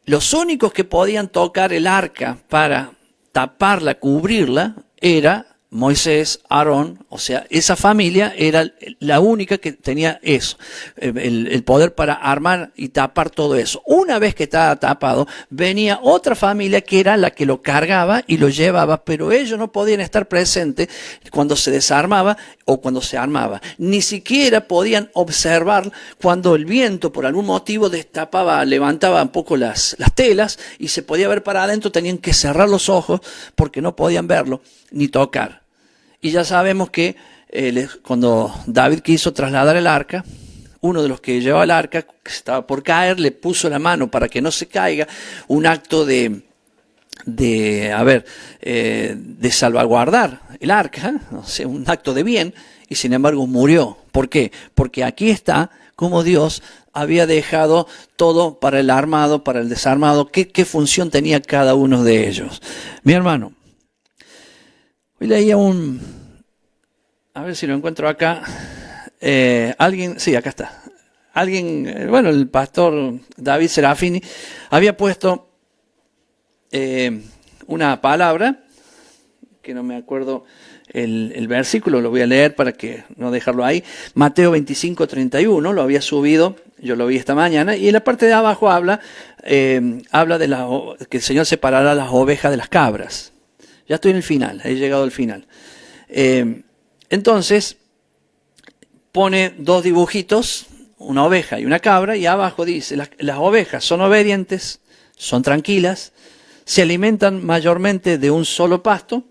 A: los únicos que podían tocar el arca para taparla, cubrirla, era Moisés, Aarón, o sea, esa familia era la única que tenía eso, el poder para armar y tapar todo eso. Una vez que estaba tapado, venía otra familia que era la que lo cargaba y lo llevaba, pero ellos no podían estar presentes cuando se desarmaba o cuando se armaba. Ni siquiera podían observar cuando el viento, por algún motivo, destapaba, levantaba un poco las telas y se podía ver para adentro, tenían que cerrar los ojos porque no podían verlo ni tocar. Y ya sabemos que cuando David quiso trasladar el arca, uno de los que llevaba el arca, que estaba por caer, le puso la mano para que no se caiga, un acto de salvaguardar el arca, o sea, un acto de bien, y sin embargo murió. ¿Por qué? Porque aquí está cómo Dios había dejado todo para el armado, para el desarmado, qué función tenía cada uno de ellos. Mi hermano, hoy leía a ver si lo encuentro acá, sí, acá está. El pastor David Serafini había puesto una palabra, que no me acuerdo el versículo, lo voy a leer para que no dejarlo ahí. Mateo 25:31, lo había subido, yo lo vi esta mañana, y en la parte de abajo habla de que el Señor separará las ovejas de las cabras. Ya estoy en el final, he llegado al final. Entonces, pone dos dibujitos, una oveja y una cabra, y abajo dice, las ovejas son obedientes, son tranquilas, se alimentan mayormente de un solo pasto,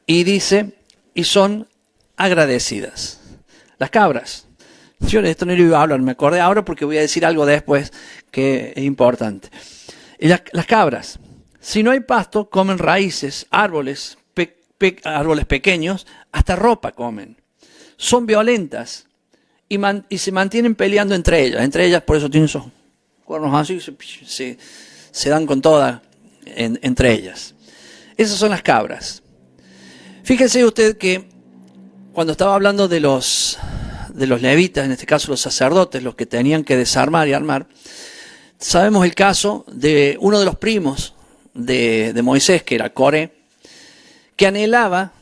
A: y dice, y son agradecidas. Las cabras, yo de esto no le iba a hablar, me acordé ahora porque voy a decir algo después que es importante. Y las cabras, si no hay pasto, comen raíces, árboles pequeños, hasta ropa comen. Son violentas y se mantienen peleando entre ellas, por eso tienen esos cuernos así, se dan con toda entre ellas. Esas son las cabras. Fíjese usted que cuando estaba hablando de los levitas, en este caso los sacerdotes, los que tenían que desarmar y armar, sabemos el caso de uno de los primos de Moisés, que era Coré, que anhelaba,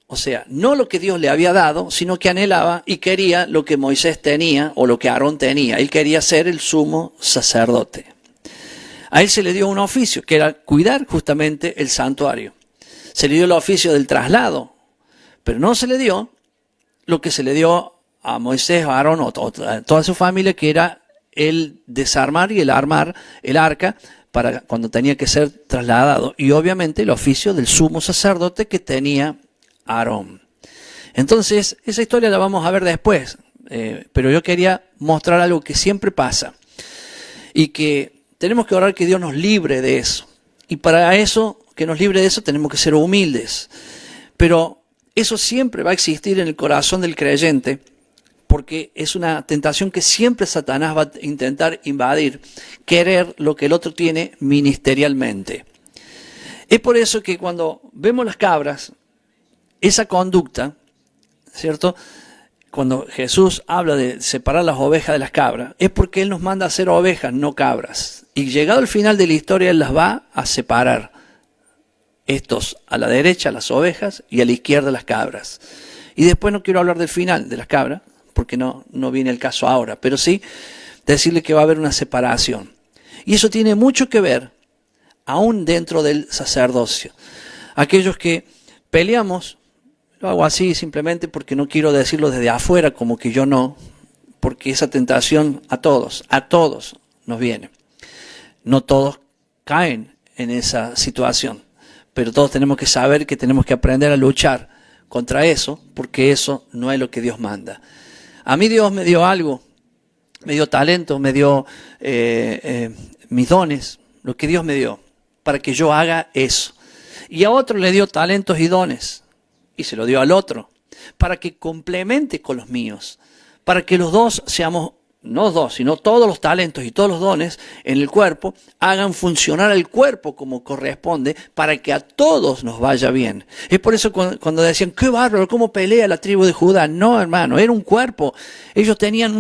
A: o sea, no lo que Dios le había dado, sino que anhelaba y quería lo que Moisés tenía o lo que Aarón tenía. Él quería ser el sumo sacerdote. A él se le dio un oficio, que era cuidar justamente el santuario. Se le dio el oficio del traslado, pero no se le dio lo que se le dio a Moisés, a Aarón, a toda su familia, que era el desarmar y el armar el arca para cuando tenía que ser trasladado. Y obviamente el oficio del sumo sacerdote que tenía Aarón. Entonces, esa historia la vamos a ver después, pero yo quería mostrar algo que siempre pasa y que tenemos que orar que Dios nos libre de eso. Y para eso, que nos libre de eso, tenemos que ser humildes. Pero eso siempre va a existir en el corazón del creyente, porque es una tentación que siempre Satanás va a intentar invadir, querer lo que el otro tiene ministerialmente. Es por eso que cuando vemos las cabras, esa conducta, ¿cierto? Cuando Jesús habla de separar las ovejas de las cabras, es porque Él nos manda a hacer ovejas, no cabras. Y llegado al final de la historia, Él las va a separar. Estos a la derecha, las ovejas, y a la izquierda, las cabras. Y después no quiero hablar del final de las cabras, porque no viene el caso ahora, pero sí decirle que va a haber una separación. Y eso tiene mucho que ver, aún dentro del sacerdocio. Aquellos que peleamos, lo hago así simplemente porque no quiero decirlo desde afuera, como que yo no, porque esa tentación a todos nos viene. No todos caen en esa situación, pero todos tenemos que saber que tenemos que aprender a luchar contra eso, porque eso no es lo que Dios manda. A mí Dios me dio algo, me dio talento, me dio mis dones, lo que Dios me dio, para que yo haga eso. Y a otro le dio talentos y dones, y se lo dio al otro, para que complemente con los míos, para que los dos seamos, no dos, sino todos los talentos y todos los dones en el cuerpo hagan funcionar el cuerpo como corresponde para que a todos nos vaya bien. Es por eso cuando decían, qué bárbaro, cómo pelea la tribu de Judá. No, hermano, era un cuerpo. Ellos tenían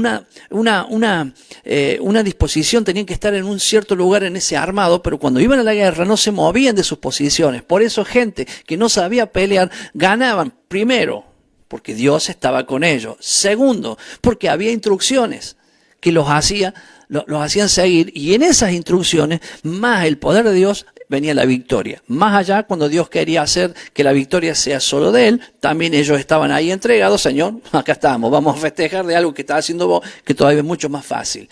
A: una disposición, tenían que estar en un cierto lugar en ese armado, pero cuando iban a la guerra no se movían de sus posiciones. Por eso gente que no sabía pelear ganaban, primero, porque Dios estaba con ellos. Segundo, porque había instrucciones que los hacían seguir, y en esas instrucciones, más el poder de Dios, venía la victoria. Más allá, cuando Dios quería hacer que la victoria sea solo de Él, también ellos estaban ahí entregados. Señor, acá estamos, vamos a festejar de algo que está haciendo vos, que todavía es mucho más fácil.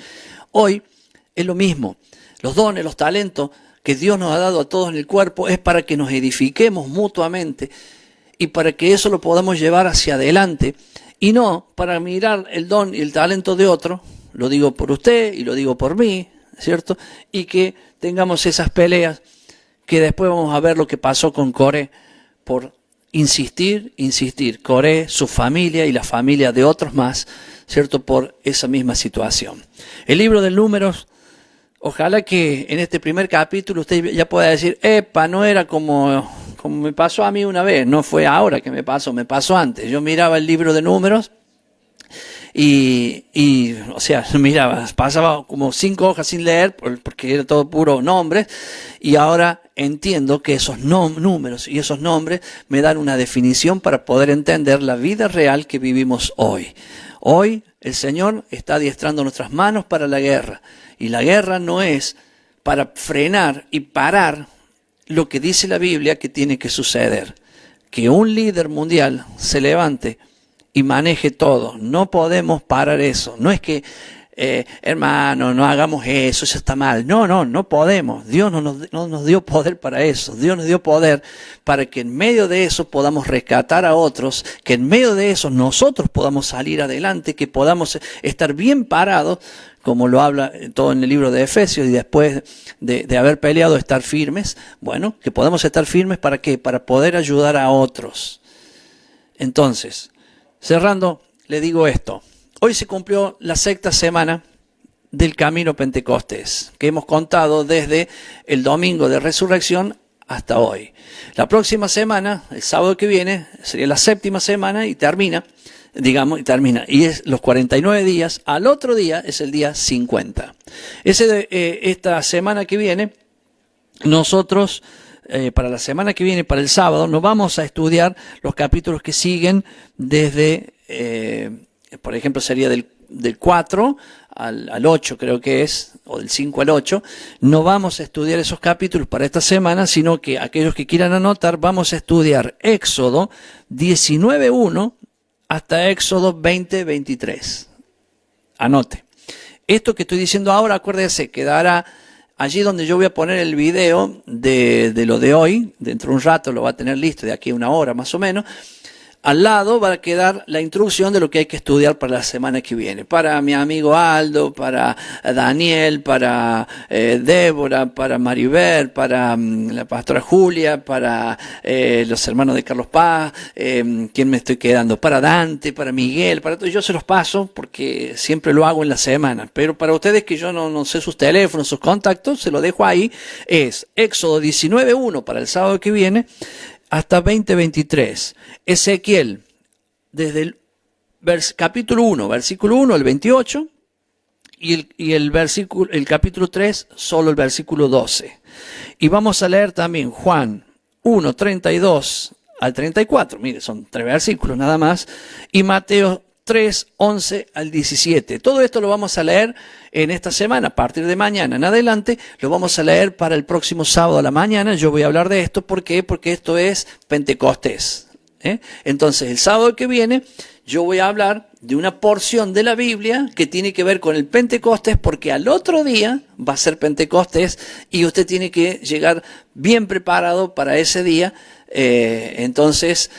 A: Hoy es lo mismo. Los dones, los talentos que Dios nos ha dado a todos en el cuerpo es para que nos edifiquemos mutuamente y para que eso lo podamos llevar hacia adelante, y no para mirar el don y el talento de otro. Lo digo por usted y lo digo por mí, ¿cierto? Y que tengamos esas peleas, que después vamos a ver lo que pasó con Coré por insistir. Coré, su familia y la familia de otros más, ¿cierto?, por esa misma situación. El libro de Números, ojalá que en este primer capítulo usted ya pueda decir, epa, no era como me pasó a mí una vez, no fue ahora que me pasó antes. Yo miraba el libro de Números y o sea, miraba, pasaba como 5 hojas sin leer porque era todo puro nombres, y ahora entiendo que esos números y esos nombres me dan una definición para poder entender la vida real que vivimos hoy. Hoy el Señor está adiestrando nuestras manos para la guerra, y la guerra no es para frenar y parar lo que dice la Biblia que tiene que suceder, que un líder mundial se levante y maneje todo. No podemos parar eso. No es que, hermano, no hagamos eso está mal. No podemos. Dios no nos dio poder para eso. Dios nos dio poder para que en medio de eso podamos rescatar a otros, que en medio de eso nosotros podamos salir adelante, que podamos estar bien parados, como lo habla todo en el libro de Efesios, y después de haber peleado, estar firmes. Bueno, que podamos estar firmes, ¿para qué? Para poder ayudar a otros. Entonces, cerrando, le digo esto. Hoy se cumplió la 6ª semana del Camino Pentecostés, que hemos contado desde el domingo de resurrección hasta hoy. La próxima semana, el sábado que viene, sería la 7ª semana y termina. Y es los 49 días. Al otro día es el día 50. Esta semana que viene, nosotros, para la semana que viene, para el sábado, nos vamos a estudiar los capítulos que siguen desde, por ejemplo, sería del 4 al 8, creo que es, o del 5 al 8. No vamos a estudiar esos capítulos para esta semana, sino que aquellos que quieran anotar, vamos a estudiar Éxodo 19:1 hasta Éxodo 20:23. Anote. Esto que estoy diciendo ahora, acuérdese, quedará allí donde yo voy a poner el video de lo de hoy. Dentro de un rato lo va a tener listo, de aquí a 1 hora más o menos. Al lado va a quedar la instrucción de lo que hay que estudiar para la semana que viene. Para mi amigo Aldo, para Daniel, para Débora, para Maribel, para la pastora Julia, para los hermanos de Carlos Paz, ¿quién me estoy quedando? Para Dante, para Miguel, para todo. Yo se los paso porque siempre lo hago en la semana. Pero para ustedes que yo no sé sus teléfonos, sus contactos, se lo dejo ahí. Es Éxodo 19:1 para el sábado que viene, hasta 20:23. Ezequiel, desde el capítulo 1, versículo 1 al 28, y el capítulo 3, solo el versículo 12. Y vamos a leer también Juan 1, 32 al 34, mire, son 3 versículos nada más, y Mateo 3, 11 al 17. Todo esto lo vamos a leer en esta semana. A partir de mañana en adelante lo vamos a leer para el próximo sábado a la mañana. Yo voy a hablar de esto. ¿Por qué? Porque esto es Pentecostés. Entonces el sábado que viene yo voy a hablar de una porción de la Biblia que tiene que ver con el Pentecostés, porque al otro día va a ser Pentecostés y usted tiene que llegar bien preparado para ese día. Entonces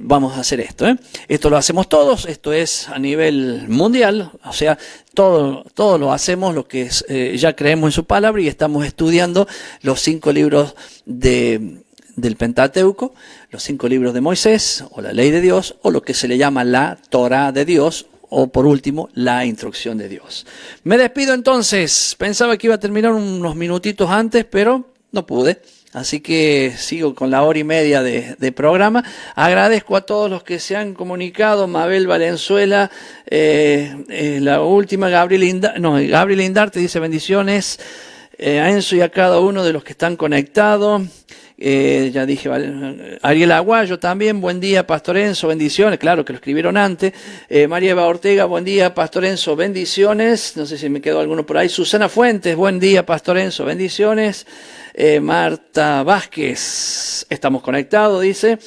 A: vamos a hacer esto. Esto lo hacemos todos, esto es a nivel mundial, o sea, todo lo hacemos, lo que es, ya creemos en su palabra y estamos estudiando los 5 libros del Pentateuco, los 5 libros de Moisés, o la ley de Dios, o lo que se le llama la Torá de Dios, o por último, la instrucción de Dios. Me despido entonces. Pensaba que iba a terminar unos minutitos antes, pero no pude. Así que sigo con la 1:30 de programa. Agradezco a todos los que se han comunicado. Mabel Valenzuela, la última, Gabriel Indarte dice bendiciones a Enzo y a cada uno de los que están conectados. Ya dije, Ariel Aguayo también, buen día Pastor Enzo, bendiciones, claro que lo escribieron antes. María Eva Ortega, buen día Pastor Enzo, bendiciones, no sé si me quedó alguno por ahí. Susana Fuentes, buen día Pastor Enzo, bendiciones. Marta Vázquez, estamos conectados, dice.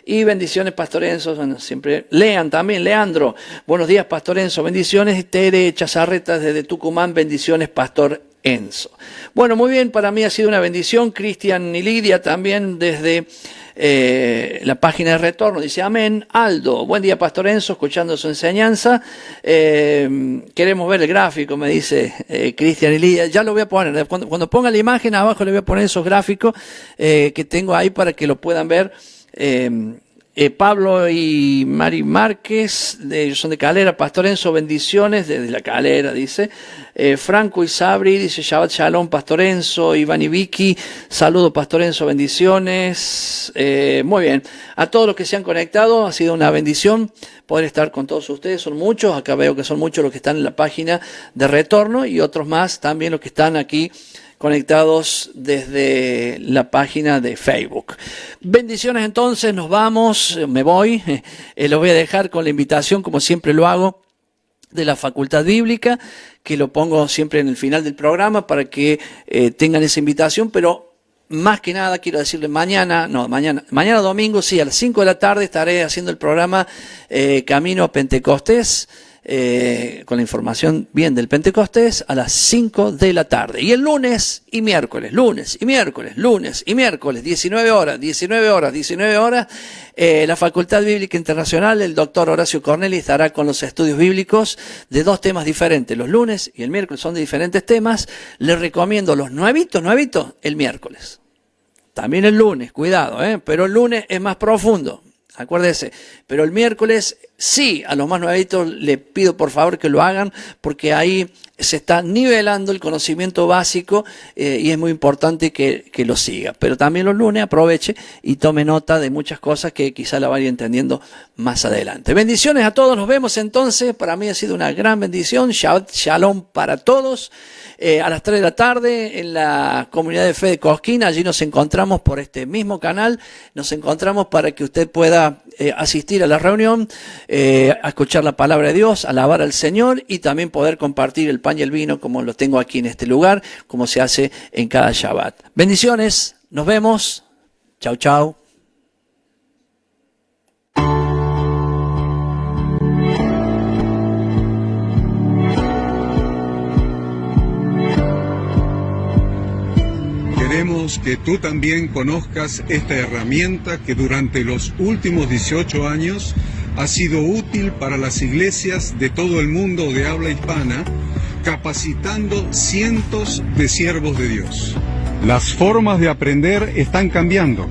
A: Y bendiciones, Pastor Enzo, bueno, siempre lean también, Leandro, buenos días Pastor Enzo, bendiciones. Tere Chazarreta desde Tucumán, bendiciones Pastor Enzo. Bueno, muy bien, para mí ha sido una bendición. Cristian y Lidia también desde la página de retorno, dice amén. Aldo, buen día Pastor Enzo, escuchando su enseñanza. Queremos ver el gráfico, me dice Cristian y Lidia. Ya lo voy a poner, cuando ponga la imagen abajo le voy a poner esos gráficos que tengo ahí para que lo puedan ver. Pablo y Mari Márquez, ellos son de Calera. Pastor Enzo, bendiciones desde la Calera, dice. Franco y Sabri, dice Shabbat Shalom, Pastor Enzo. Iván y Vicky, saludo Pastor Enzo, bendiciones. Muy bien, a todos los que se han conectado, ha sido una bendición poder estar con todos ustedes, son muchos, acá veo que son muchos los que están en la página de retorno y otros más también los que están aquí conectados desde la página de Facebook. Bendiciones entonces, nos vamos, me voy, los voy a dejar con la invitación, como siempre lo hago, de la Facultad Bíblica, que lo pongo siempre en el final del programa para que tengan esa invitación, pero más que nada quiero decirles mañana domingo, sí, a las 5 de la tarde estaré haciendo el programa Camino a Pentecostés, con la información bien del Pentecostés a las 5 de la tarde. Y el lunes y miércoles, 19 horas, la Facultad Bíblica Internacional, el doctor Horacio Corneli estará con los estudios bíblicos de 2 temas diferentes. Los lunes y el miércoles son de diferentes temas. Les recomiendo los nuevitos, el miércoles. También el lunes, cuidado, pero el lunes es más profundo. Acuérdese, pero el miércoles sí, a los más nuevitos les pido por favor que lo hagan porque ahí se está nivelando el conocimiento básico y es muy importante que lo siga. Pero también los lunes aproveche y tome nota de muchas cosas que quizá la vaya entendiendo más adelante. Bendiciones a todos, nos vemos entonces. Para mí ha sido una gran bendición. Shabbat Shalom para todos. A las 3 de la tarde en la comunidad de fe de Cosquín, allí nos encontramos por este mismo canal, nos encontramos para que usted pueda asistir a la reunión, a escuchar la palabra de Dios, alabar al Señor y también poder compartir el pan y el vino como lo tengo aquí en este lugar, como se hace en cada Shabbat. Bendiciones, nos vemos, chau chau.
B: Queremos que tú también conozcas esta herramienta que durante los últimos 18 años ha sido útil para las iglesias de todo el mundo de habla hispana, capacitando cientos de siervos de Dios. Las formas de aprender están cambiando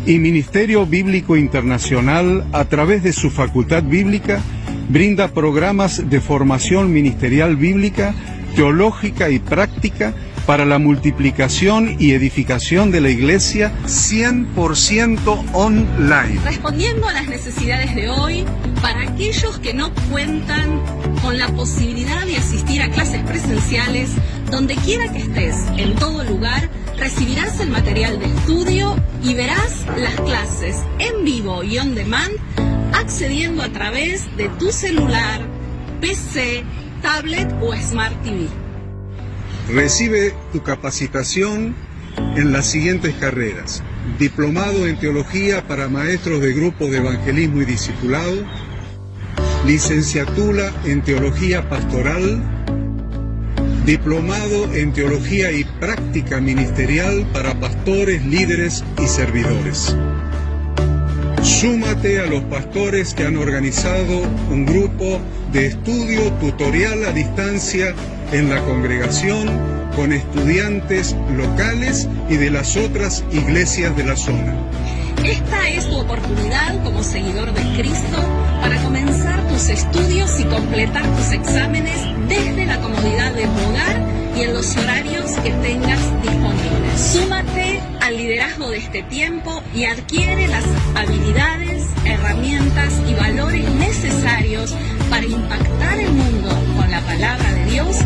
B: y Ministerio Bíblico Internacional, a través de su Facultad Bíblica, brinda programas de formación ministerial bíblica, teológica y práctica para la multiplicación y edificación de la iglesia 100% online.
C: Respondiendo a las necesidades de hoy, para aquellos que no cuentan con la posibilidad de asistir a clases presenciales, donde quiera que estés, en todo lugar, recibirás el material de estudio y verás las clases en vivo y on demand, accediendo a través de tu celular, PC, tablet o Smart TV.
B: Recibe tu capacitación en las siguientes carreras: diplomado en teología para maestros de grupos de evangelismo y discipulado, licenciatura en teología pastoral, diplomado en teología y práctica ministerial para pastores, líderes y servidores. Súmate a los pastores que han organizado un grupo de estudio tutorial a distancia en la congregación con estudiantes locales y de las otras iglesias de la zona.
C: Esta es tu oportunidad como seguidor de Cristo para comenzar tus estudios y completar tus exámenes desde la comodidad de tu hogar y en los horarios que tengas disponibles. Súmate al liderazgo de este tiempo y adquiere las habilidades, herramientas y valores necesarios para impactar el mundo con la palabra de Dios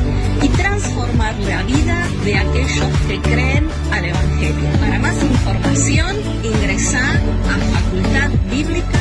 C: y transformar la vida de aquellos que creen al Evangelio. Para más información, ingresá a Facultad Bíblica